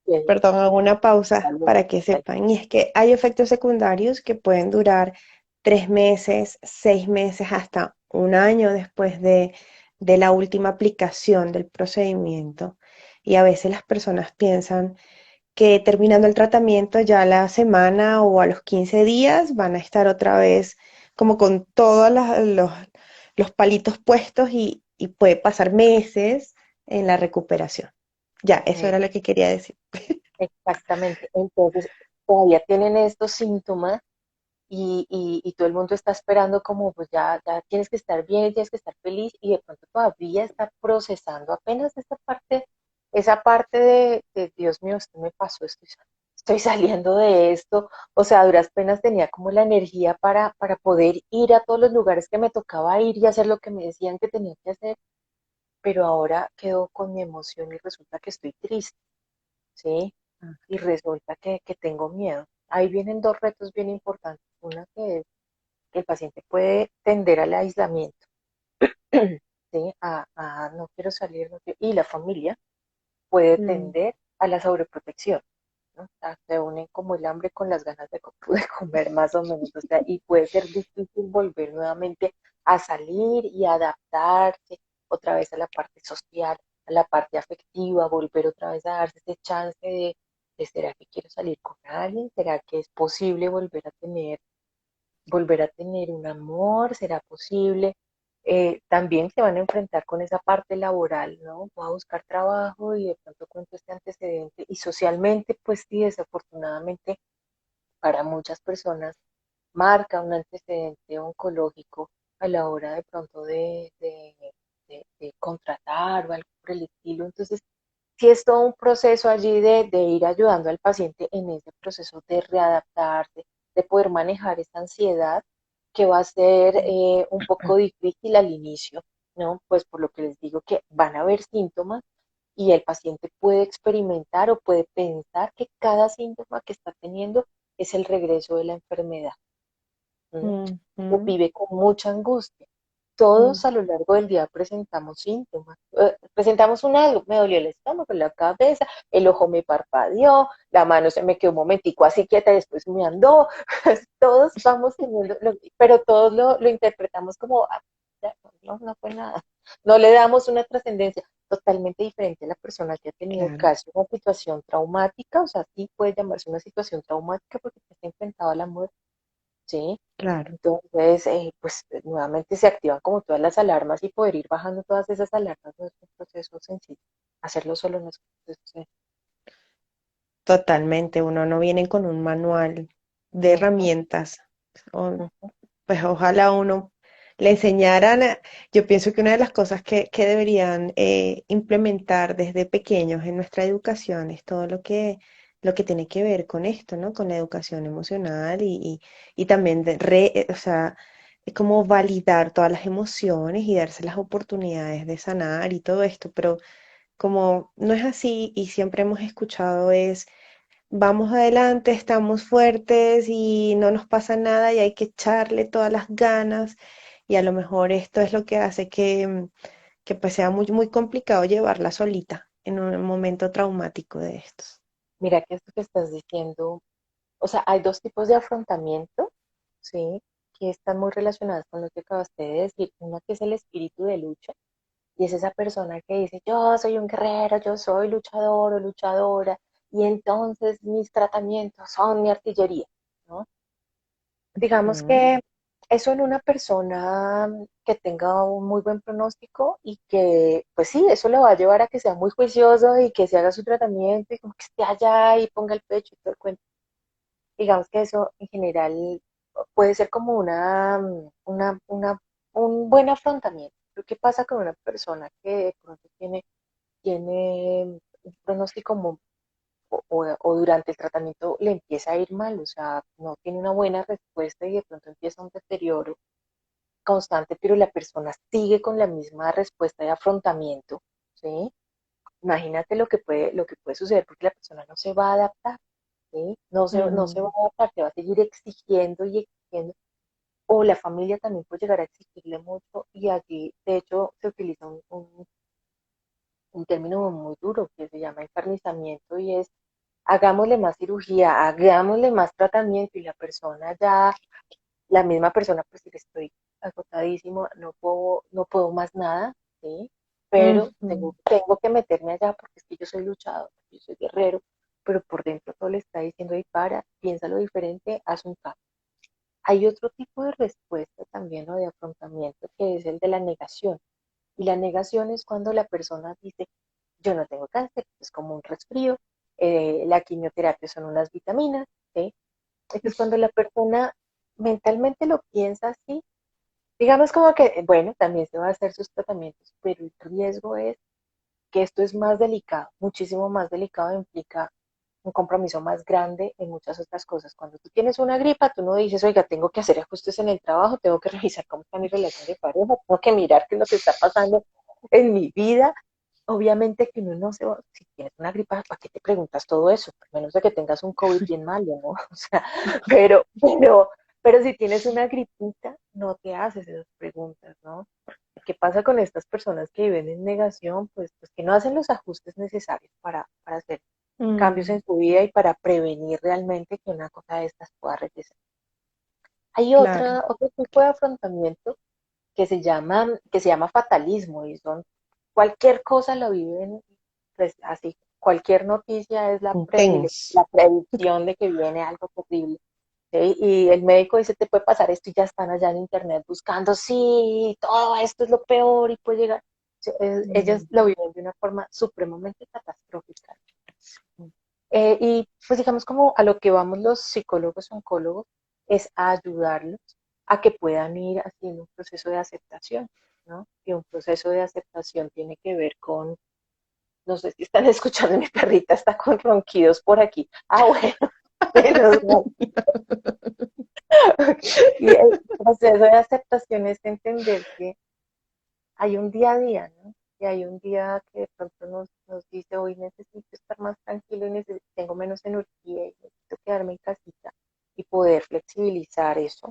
[SPEAKER 2] eh,
[SPEAKER 1] perdón, hago una pausa
[SPEAKER 2] salud,
[SPEAKER 1] para que
[SPEAKER 2] salud.
[SPEAKER 1] sepan, y es que hay efectos secundarios que pueden durar 3 meses, 6 meses, hasta un año después de la última aplicación del procedimiento. Y a veces las personas piensan que terminando el tratamiento ya a la semana o a los 15 días van a estar otra vez como con todos los palitos puestos y puede pasar meses en la recuperación. Ya, eso
[SPEAKER 2] Eh,
[SPEAKER 1] era lo que quería decir.
[SPEAKER 2] Exactamente. Entonces, todavía tienen estos síntomas y todo el mundo está esperando como, pues ya tienes que estar bien, tienes que estar feliz y de pronto todavía está procesando apenas esa parte de Dios mío, esto me pasó, estoy saliendo de esto. O sea, a duras penas tenía como la energía para poder ir a todos los lugares que me tocaba ir y hacer lo que me decían que tenía que hacer, pero ahora quedo con mi emoción y resulta que estoy triste, ¿sí? Y resulta que tengo miedo. Ahí vienen dos retos bien importantes. Una que es que el paciente puede tender al aislamiento, ¿sí? A no quiero salir, no quiero, y la familia puede
[SPEAKER 1] Mm,
[SPEAKER 2] tender a la sobreprotección, ¿no? O sea, se unen como el hambre con las ganas de, de comer más o menos, o sea, y puede ser difícil volver nuevamente a salir y adaptarse otra vez a la parte social, a la parte afectiva, volver otra vez a darse ese chance de ¿será que quiero salir con alguien? ¿Será que es posible volver a tener un amor? ¿Será posible? También se van a enfrentar con esa parte laboral, ¿no? Voy a buscar trabajo y de pronto cuento este antecedente. Y socialmente, pues sí, desafortunadamente para muchas personas marca un antecedente oncológico a la hora de pronto de contratar o algo por el estilo. Entonces, sí es todo un proceso allí de ir ayudando al paciente en ese proceso de readaptarse, de poder manejar esa ansiedad que va a ser un poco difícil al inicio, ¿no? Pues por lo que les digo que van a haber síntomas y el paciente puede experimentar o puede pensar que cada síntoma que está teniendo es el regreso de la enfermedad. ¿M?
[SPEAKER 1] mm,
[SPEAKER 2] Se
[SPEAKER 1] mm,
[SPEAKER 2] vive con mucha angustia.
[SPEAKER 1] mm.
[SPEAKER 2] Todos a lo largo del día presentamos síntomas. Presentamos un algo, me dolió el estómago, la cabeza, el ojo me parpadeó, la mano se me quedó un momentico así quieta y después me andó. Todos vamos teniendo, pero todos lo interpretamos como, "Ah, ya, no, no fue nada". No le damos una trascendencia totalmente diferente a la persona que ha tenido
[SPEAKER 1] Claro,
[SPEAKER 2] casi una situación traumática. O sea, sí puede llamarse una situación traumática porque está enfrentado a la muerte, ¿sí?
[SPEAKER 1] claro.
[SPEAKER 2] Entonces, pues nuevamente se activan como todas las alarmas y poder ir bajando todas esas alarmas no es un proceso sencillo. Hacerlo solo no es un proceso sencillo.
[SPEAKER 1] Totalmente. Uno no viene con un manual de
[SPEAKER 2] Ujú,
[SPEAKER 1] herramientas. O-
[SPEAKER 2] ujú.
[SPEAKER 1] pues ojalá uno le enseñaran. Yo pienso que una de las cosas que deberían implementar desde pequeños en nuestra educación es todo lo que tiene que ver con esto, ¿no? Con la educación emocional y también o sea, es como validar todas las emociones y darse las oportunidades de sanar y todo esto, pero como no es así y siempre hemos escuchado es vamos adelante, estamos fuertes y no nos pasa nada y hay que echarle todas las ganas y a lo mejor esto es lo que hace que pues sea muy, muy complicado llevarla solita en un momento traumático de estos.
[SPEAKER 2] Mira que esto que estás diciendo, o sea, hay dos tipos de afrontamiento, ¿sí? Que están muy relacionadas con lo que acabaste de decir. Una que es el espíritu de lucha, y es esa persona que dice, yo soy un guerrero, yo soy luchador o luchadora, y entonces mis tratamientos son mi artillería, ¿no? Digamos
[SPEAKER 1] Ujú,
[SPEAKER 2] que eso en una persona que tenga un muy buen pronóstico y que, pues sí, eso le va a llevar a que sea muy juicioso y que se haga su tratamiento y como que esté allá y ponga el pecho y todo el cuento. Digamos que eso en general puede ser como un buen afrontamiento. Pero ¿qué pasa con una persona que de pronto tiene un pronóstico o durante el tratamiento le empieza a ir mal? O sea, no tiene una buena respuesta y de pronto empieza un deterioro constante, pero la persona sigue con la misma respuesta de afrontamiento, ¿sí? Imagínate lo que puede suceder porque la persona no se va a adaptar, ¿sí? No se va
[SPEAKER 1] mm,
[SPEAKER 2] a adaptar, te va a seguir exigiendo y exigiendo, o la familia también puede llegar a exigirle mucho y allí, de hecho, se utiliza un término muy duro que se llama encarnizamiento y es hagámosle más cirugía, hagámosle más tratamiento y la persona ya la misma persona, pues si le estoy agotadísimo, no puedo más nada, ¿sí? Pero
[SPEAKER 1] Ujú,
[SPEAKER 2] tengo que meterme allá porque es que yo soy luchador, yo soy guerrero, pero por dentro todo le está diciendo, y para, piénsalo diferente, haz un cambio. Hay otro tipo de respuesta también o de afrontamiento que es el de la negación. Y la negación es cuando la persona dice, yo no tengo cáncer, es como un resfrío, la quimioterapia son unas vitaminas, ¿sí? Esto es cuando la persona mentalmente lo piensa así, digamos como que, bueno, también se va a hacer sus tratamientos, pero el riesgo es que esto es más delicado, muchísimo más delicado, implica un compromiso más grande en muchas otras cosas. Cuando tú tienes una gripa, tú no dices, oiga, tengo que hacer ajustes en el trabajo, tengo que revisar cómo está mi relación de pareja, tengo que mirar qué es lo que está pasando en mi vida. Obviamente que uno no se va, si tienes una gripa, ¿para qué te preguntas todo eso? A menos de que tengas un COVID bien malo, ¿no? O sea, pero si tienes una gripita, no te haces esas preguntas, ¿no? ¿Qué pasa con estas personas que viven en negación? Pues que no hacen los ajustes necesarios para hacer cambios
[SPEAKER 1] mm,
[SPEAKER 2] en su vida y para prevenir realmente que una cosa de estas pueda regresar. Hay
[SPEAKER 1] claro.
[SPEAKER 2] otro tipo de afrontamiento que se llama fatalismo y son cualquier cosa lo viven pues, así. Cualquier noticia es
[SPEAKER 1] Intenso.
[SPEAKER 2] la predicción de que viene algo terrible. ¿Sí? Y el médico dice, te puede pasar esto y ya están allá en internet buscando, sí, todo esto es lo peor y puede llegar. Sí, ellos
[SPEAKER 1] Mm,
[SPEAKER 2] lo viven de una forma supremamente catastrófica. Y pues digamos como a lo que vamos los psicólogos, oncólogos, es a ayudarlos a que puedan ir haciendo un proceso de aceptación, ¿no? Y un proceso de aceptación tiene que ver con, no sé si están escuchando, mi perrita está con ronquidos por aquí. Ah, bueno, menos mal. Y el proceso de aceptación es entender que hay un día a día, ¿no? Y hay un día que de pronto nos dice, hoy necesito estar más tranquilo y tengo menos energía y necesito quedarme en casita y poder flexibilizar eso,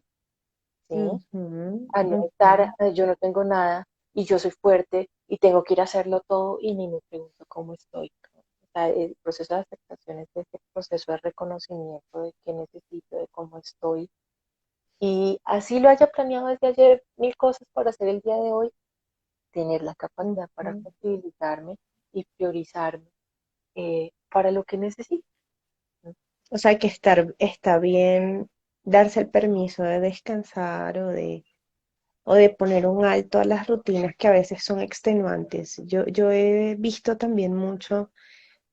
[SPEAKER 2] ¿sí?
[SPEAKER 1] ujú,
[SPEAKER 2] A no estar,
[SPEAKER 1] ujú.
[SPEAKER 2] yo no tengo nada y yo soy fuerte y tengo que ir a hacerlo todo y ni me pregunto cómo estoy. O sea, el proceso de aceptación es ese proceso de reconocimiento de qué necesito, de cómo estoy. Y así lo haya planeado desde ayer, mil cosas para hacer el día de hoy, tener la capacidad para
[SPEAKER 1] Ujú.
[SPEAKER 2] flexibilizarme y priorizarme para lo que necesito.
[SPEAKER 1] O sea que está bien darse el permiso de descansar o de poner un alto a las rutinas que a veces son extenuantes. Yo he visto también mucho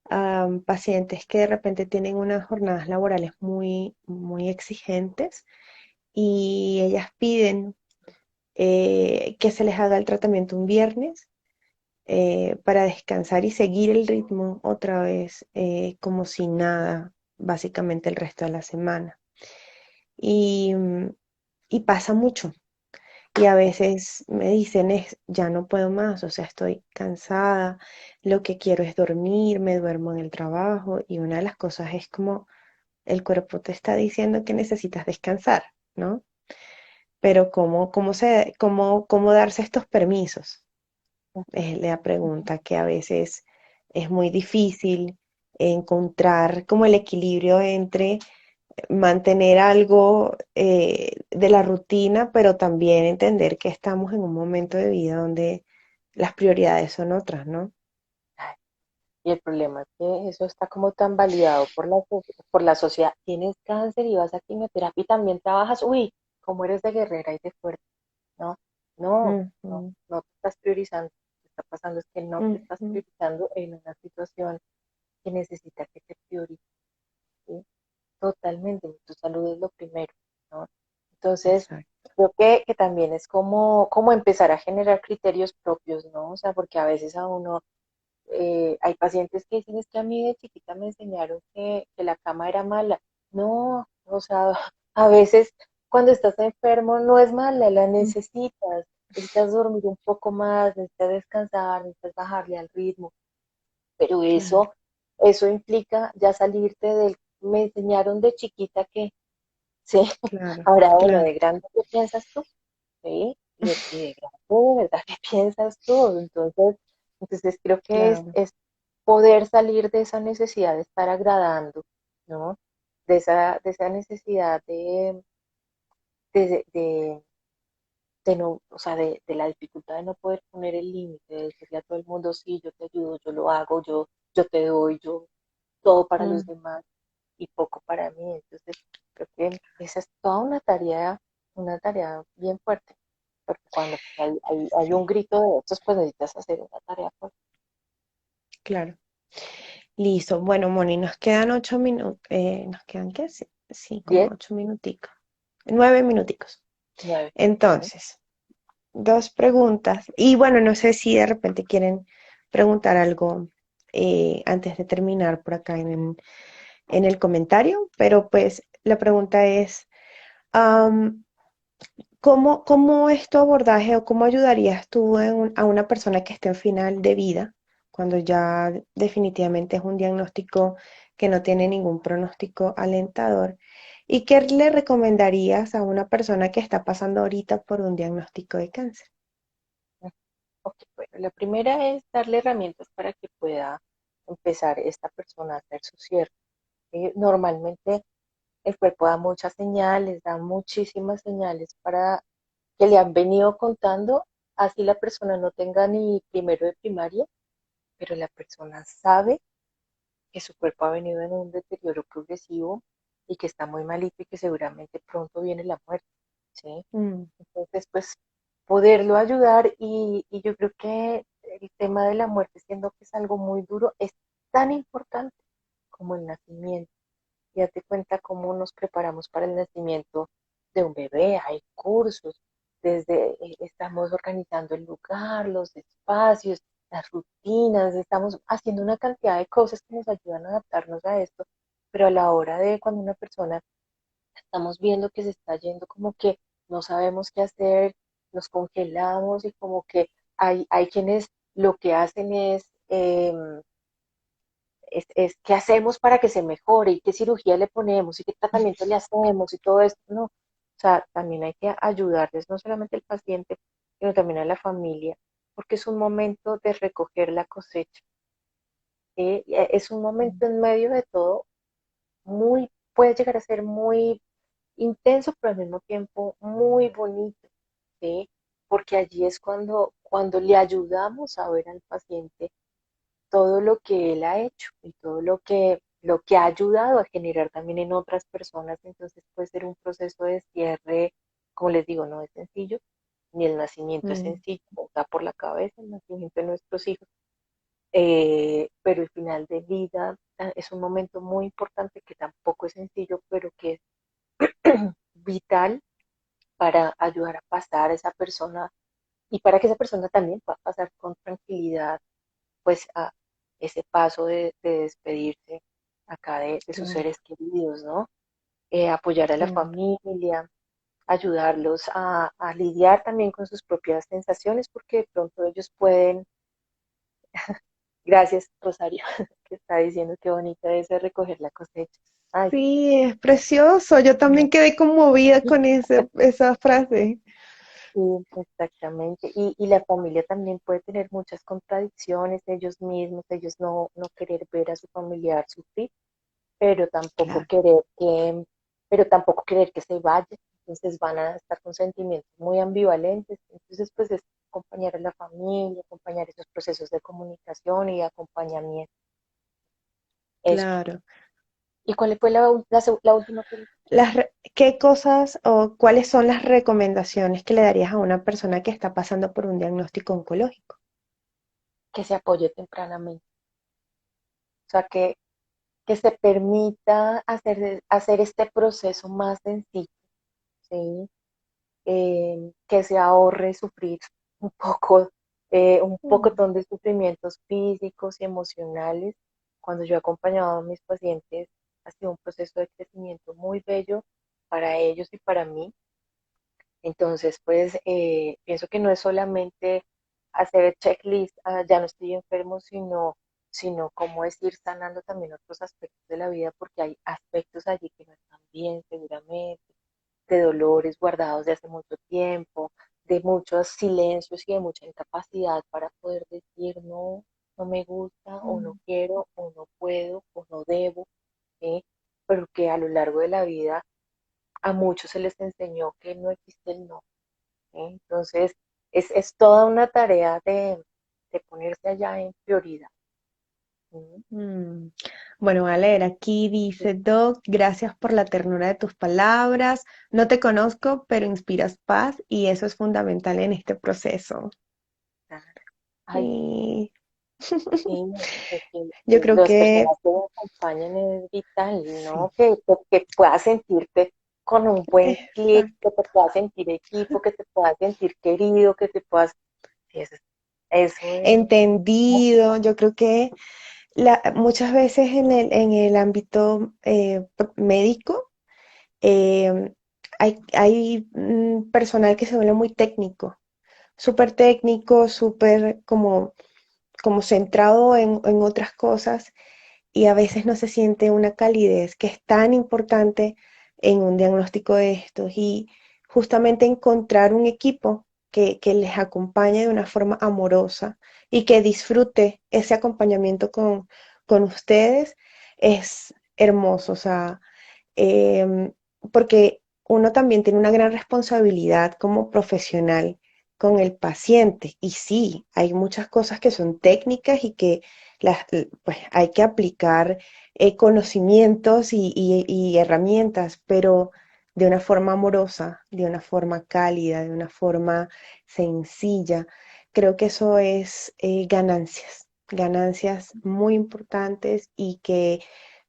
[SPEAKER 1] a pacientes que de repente tienen unas jornadas laborales muy, muy exigentes y ellas piden que se les haga el tratamiento un viernes para descansar y seguir el ritmo otra vez como si nada, básicamente el resto de la semana. Y, y pasa mucho. Y a veces me dicen, ya no puedo más, o sea, estoy cansada, lo que quiero es dormir, me duermo en el trabajo y una de las cosas es como el cuerpo te está diciendo que necesitas descansar, ¿no? Pero cómo darse estos permisos? Es la pregunta que a veces es muy difícil encontrar como el equilibrio entre mantener algo de la rutina, pero también entender que estamos en un momento de vida donde las prioridades son otras, ¿no?
[SPEAKER 2] Y el problema es que eso está como tan validado por la sociedad. Tienes cáncer y vas a quimioterapia y también trabajas. Uy, cómo eres de guerrera y de fuerte. No, no, no,
[SPEAKER 1] Ujú,
[SPEAKER 2] no te estás priorizando. Lo que está pasando es que no te estás
[SPEAKER 1] ujú,
[SPEAKER 2] priorizando en una situación que necesita que te priorices, ¿sí? Totalmente, tu salud es lo primero, ¿no? Entonces,
[SPEAKER 1] exacto.
[SPEAKER 2] creo que también es como empezar a generar criterios propios, ¿no? O sea, porque a veces a uno, hay pacientes que dicen, es que a mí de chiquita me enseñaron que la cama era mala. No, o sea, a veces cuando estás enfermo no es mala, la necesitas dormir un poco más, necesitas descansar, necesitas bajarle al ritmo, pero
[SPEAKER 1] Claro,
[SPEAKER 2] eso implica ya salirte del, me enseñaron de chiquita que, sí,
[SPEAKER 1] claro,
[SPEAKER 2] ahora bueno,
[SPEAKER 1] claro,
[SPEAKER 2] de grande, ¿qué piensas tú? ¿Sí? Y de grande, ¿de verdad qué piensas tú? Entonces creo que es,
[SPEAKER 1] claro.
[SPEAKER 2] es poder salir de esa necesidad de estar agradando, ¿no? De esa necesidad de, de, de no, o sea, de la dificultad de no poder poner el límite, de decirle a todo el mundo, sí, yo te ayudo, yo lo hago, yo te doy, yo todo para los
[SPEAKER 1] Mm,
[SPEAKER 2] demás y poco para mí. Entonces, creo que esa es toda una tarea bien fuerte, porque cuando hay un
[SPEAKER 1] sí,
[SPEAKER 2] grito de estos, pues necesitas hacer una tarea fuerte.
[SPEAKER 1] claro. Listo. Bueno, Moni, nos quedan 8 minutos. ¿Nos quedan qué? Sí, sí, como
[SPEAKER 2] 10,
[SPEAKER 1] 8 minuticos. 9 minuticos.
[SPEAKER 2] 9.
[SPEAKER 1] Entonces, dos preguntas. Y bueno, no sé si de repente quieren preguntar algo antes de terminar por acá en el comentario, pero pues la pregunta es, am, ¿cómo es tu abordaje o cómo ayudarías tú a una persona que esté en final de vida, cuando ya definitivamente es un diagnóstico que no tiene ningún pronóstico alentador? ¿Y qué le recomendarías a una persona que está pasando ahorita por un diagnóstico de cáncer?
[SPEAKER 2] Ok, bueno, la primera es darle herramientas para que pueda empezar esta persona a hacer su cierre. Normalmente el cuerpo da muchas señales, da muchísimas señales para que le han venido contando, así la persona no tenga ni primero de primaria, pero la persona sabe que su cuerpo ha venido en un deterioro progresivo y que está muy malito y que seguramente pronto viene la muerte, ¿sí?
[SPEAKER 1] Mm,
[SPEAKER 2] Entonces, pues, poderlo ayudar y yo creo que el tema de la muerte, siendo que es algo muy duro, es tan importante como el nacimiento. Y date cuenta cómo nos preparamos para el nacimiento de un bebé, hay cursos, desde estamos organizando el lugar, los espacios, las rutinas, estamos haciendo una cantidad de cosas que nos ayudan a adaptarnos a esto, pero a la hora de cuando una persona estamos viendo que se está yendo, como que no sabemos qué hacer, nos congelamos y como que hay quienes lo que hacen es qué hacemos para que se mejore y qué cirugía le ponemos y qué tratamiento le hacemos y todo esto. No, o sea, también hay que ayudarles, no solamente al paciente, sino también a la familia, porque es un momento de recoger la cosecha. Es un momento en medio de todo muy, puede llegar a ser muy intenso, pero al mismo tiempo muy bonito, ¿sí? Porque allí es cuando le ayudamos a ver al paciente todo lo que él ha hecho y todo lo que ha ayudado a generar también en otras personas. Entonces puede ser un proceso de cierre, como les digo, no es sencillo, ni el nacimiento es
[SPEAKER 1] mm,
[SPEAKER 2] sencillo, está por la cabeza el nacimiento de nuestros hijos, pero el final de vida es un momento muy importante que tampoco es sencillo, pero que es vital para ayudar a pasar a esa persona y para que esa persona también pueda pasar con tranquilidad pues a ese paso de despedirse acá de sus
[SPEAKER 1] claro,
[SPEAKER 2] seres queridos, ¿no? Apoyar a la
[SPEAKER 1] claro.
[SPEAKER 2] familia, ayudarlos a lidiar también con sus propias sensaciones, porque de pronto ellos pueden, gracias Rosario, que está diciendo qué bonita es recoger la cosecha. Ay,
[SPEAKER 1] Sí, es precioso. Yo también
[SPEAKER 2] no.
[SPEAKER 1] quedé conmovida con esa frase.
[SPEAKER 2] Sí, exactamente. Y la familia también puede tener muchas contradicciones, ellos mismos, ellos no querer ver a su familiar sufrir, pero tampoco
[SPEAKER 1] Claro,
[SPEAKER 2] querer pero tampoco querer que se vaya. Entonces van a estar con sentimientos muy ambivalentes. Entonces, pues es acompañar a la familia, acompañar esos procesos de comunicación y acompañamiento. Eso.
[SPEAKER 1] claro.
[SPEAKER 2] ¿Y cuál fue la última pregunta?
[SPEAKER 1] ¿Qué cosas o cuáles son las recomendaciones que le darías a una persona que está pasando por un diagnóstico oncológico?
[SPEAKER 2] Que se apoye tempranamente. O sea, que se permita hacer este proceso más sencillo, ¿sí? Que se ahorre sufrir un poco, un
[SPEAKER 1] Mm,
[SPEAKER 2] pocotón de sufrimientos físicos y emocionales. Cuando yo he acompañado a mis pacientes, ha sido un proceso de crecimiento muy bello para ellos y para mí. Entonces, pues pienso que no es solamente hacer el checklist, ya no estoy enfermo, sino cómo es ir sanando también otros aspectos de la vida, porque hay aspectos allí que no están bien, seguramente, de dolores guardados de hace mucho tiempo, de muchos silencios y de mucha incapacidad para poder decir no, no me gusta, o no
[SPEAKER 1] mm,
[SPEAKER 2] quiero, o no puedo, o no debo, ¿sí? Pero que a lo largo de la vida a muchos se les enseñó que no existe el no. ¿Sí? Entonces, es toda una tarea de ponerse allá en prioridad. ¿Sí?
[SPEAKER 1] Mm. Bueno, voy a leer aquí, dice Doc, gracias por la ternura de tus palabras. No te conozco, pero inspiras paz y eso es fundamental en este proceso.
[SPEAKER 2] Ay,
[SPEAKER 1] Y
[SPEAKER 2] sí, es
[SPEAKER 1] yo
[SPEAKER 2] que
[SPEAKER 1] creo
[SPEAKER 2] las
[SPEAKER 1] que
[SPEAKER 2] personas que me acompañen es vital, ¿no? Que puedas sentirte con un buen clic, que
[SPEAKER 1] exacto,
[SPEAKER 2] te puedas sentir equipo, que te puedas sentir querido, que te puedas... sí, eso es...
[SPEAKER 1] entendido, yo creo que muchas veces en el ámbito médico hay personal que se vuelve muy técnico, súper como centrado en otras cosas y a veces no se siente una calidez que es tan importante en un diagnóstico de estos y justamente encontrar un equipo que les acompañe de una forma amorosa y que disfrute ese acompañamiento con ustedes es hermoso, o sea, em, porque uno también tiene una gran responsabilidad como profesional con el paciente. Y sí, hay muchas cosas que son técnicas y que pues, hay que aplicar conocimientos y herramientas, pero de una forma amorosa, de una forma cálida, de una forma sencilla. Creo que eso es ganancias muy importantes y que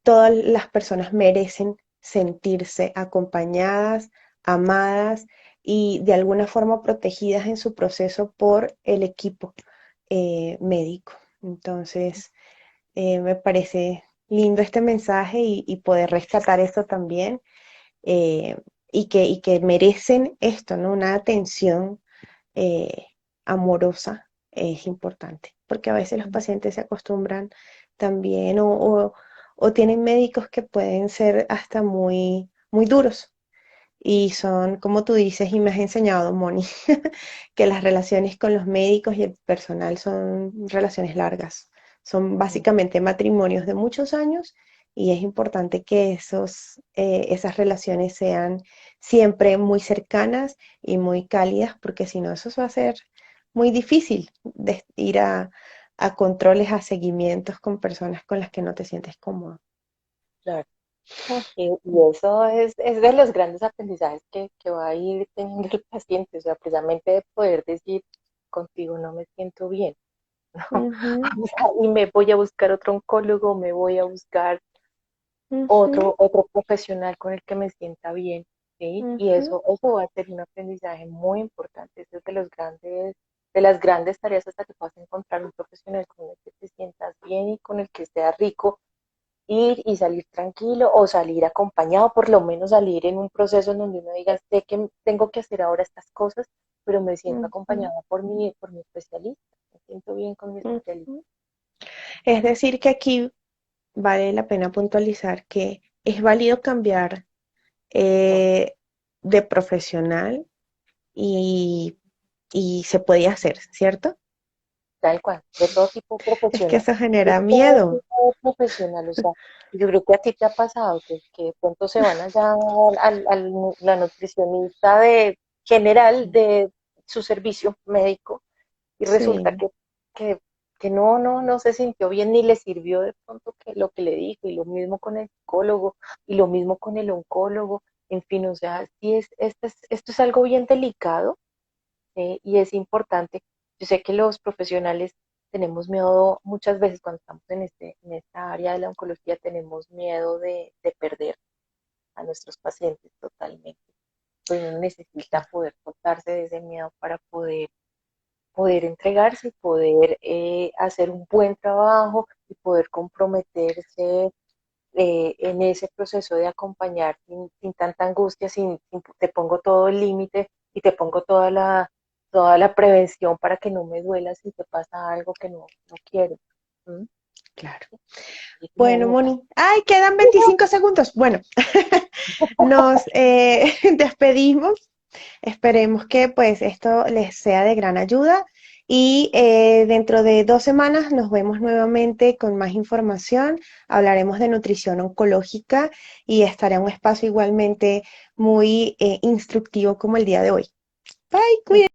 [SPEAKER 1] todas las personas merecen sentirse acompañadas, amadas y de alguna forma protegidas en su proceso por el equipo médico. Entonces, me parece lindo este mensaje y poder rescatar esto también eh, y que merecen esto, ¿no? Una atención eh, amorosa es importante, porque a veces los pacientes se acostumbran también o tienen médicos que pueden ser hasta muy duros y son, como tú dices y me has enseñado, Moni, que las relaciones con los médicos y el personal son relaciones largas, son básicamente matrimonios de muchos años y es importante que esas relaciones sean siempre muy cercanas y muy cálidas, porque si no, eso va a ser muy difícil de ir a controles, a seguimientos con personas con las que no te sientes cómodo.
[SPEAKER 2] Claro. Y eso es de los grandes aprendizajes que va a ir teniendo el paciente, o sea, precisamente de poder decir, contigo no me siento bien, ¿no?
[SPEAKER 1] Ujú,
[SPEAKER 2] O sea, y me voy a buscar otro oncólogo, me voy a buscar
[SPEAKER 1] ujú,
[SPEAKER 2] otro profesional con el que me sienta bien, ¿sí? Y
[SPEAKER 1] ujú,
[SPEAKER 2] eso va a ser un aprendizaje muy importante, eso es de las grandes tareas hasta que puedas encontrar un profesional con el que te sientas bien y con el que sea rico ir y salir tranquilo o salir acompañado, por lo menos salir en un proceso en donde uno diga, sé que tengo que hacer ahora estas cosas, pero me siento
[SPEAKER 1] ujú,
[SPEAKER 2] acompañada por mi especialista, me siento bien con mi especialista.
[SPEAKER 1] ujú. Es decir, que aquí vale la pena puntualizar que es válido cambiar eh, de profesional y, y se puede hacer, ¿cierto?
[SPEAKER 2] Tal cual, de todo tipo
[SPEAKER 1] Es que
[SPEAKER 2] profesional,
[SPEAKER 1] eso
[SPEAKER 2] de
[SPEAKER 1] genera
[SPEAKER 2] todo
[SPEAKER 1] miedo.
[SPEAKER 2] tipo de profesional, o sea, yo creo que a ti te ha pasado que de pronto se van allá la nutricionista de general de su servicio médico y resulta
[SPEAKER 1] Sí.
[SPEAKER 2] que, que no se sintió bien ni le sirvió de pronto que lo que le dijo, y lo mismo con el psicólogo, y lo mismo con el oncólogo, en fin, o sea, sí esto es algo bien delicado y es importante. Yo sé que los profesionales tenemos miedo muchas veces cuando estamos en esta área de la oncología, tenemos miedo de perder a nuestros pacientes totalmente. Pues uno necesita poder soltarse de ese miedo para poder entregarse y poder hacer un buen trabajo y poder comprometerse en ese proceso de acompañar sin tanta angustia, te pongo todo el límite y te pongo toda la prevención para que no me duela si te pasa algo que no quiero. ¿Mm?
[SPEAKER 1] Claro.
[SPEAKER 2] Y
[SPEAKER 1] Bueno,
[SPEAKER 2] como,
[SPEAKER 1] Moni. ¡Ay, quedan 25 segundos! Bueno, nos despedimos. Esperemos que pues esto les sea de gran ayuda Y dentro de 2 semanas nos vemos nuevamente con más información. Hablaremos de nutrición oncológica y estará un espacio igualmente muy instructivo como el día de hoy. Bye, cuídense.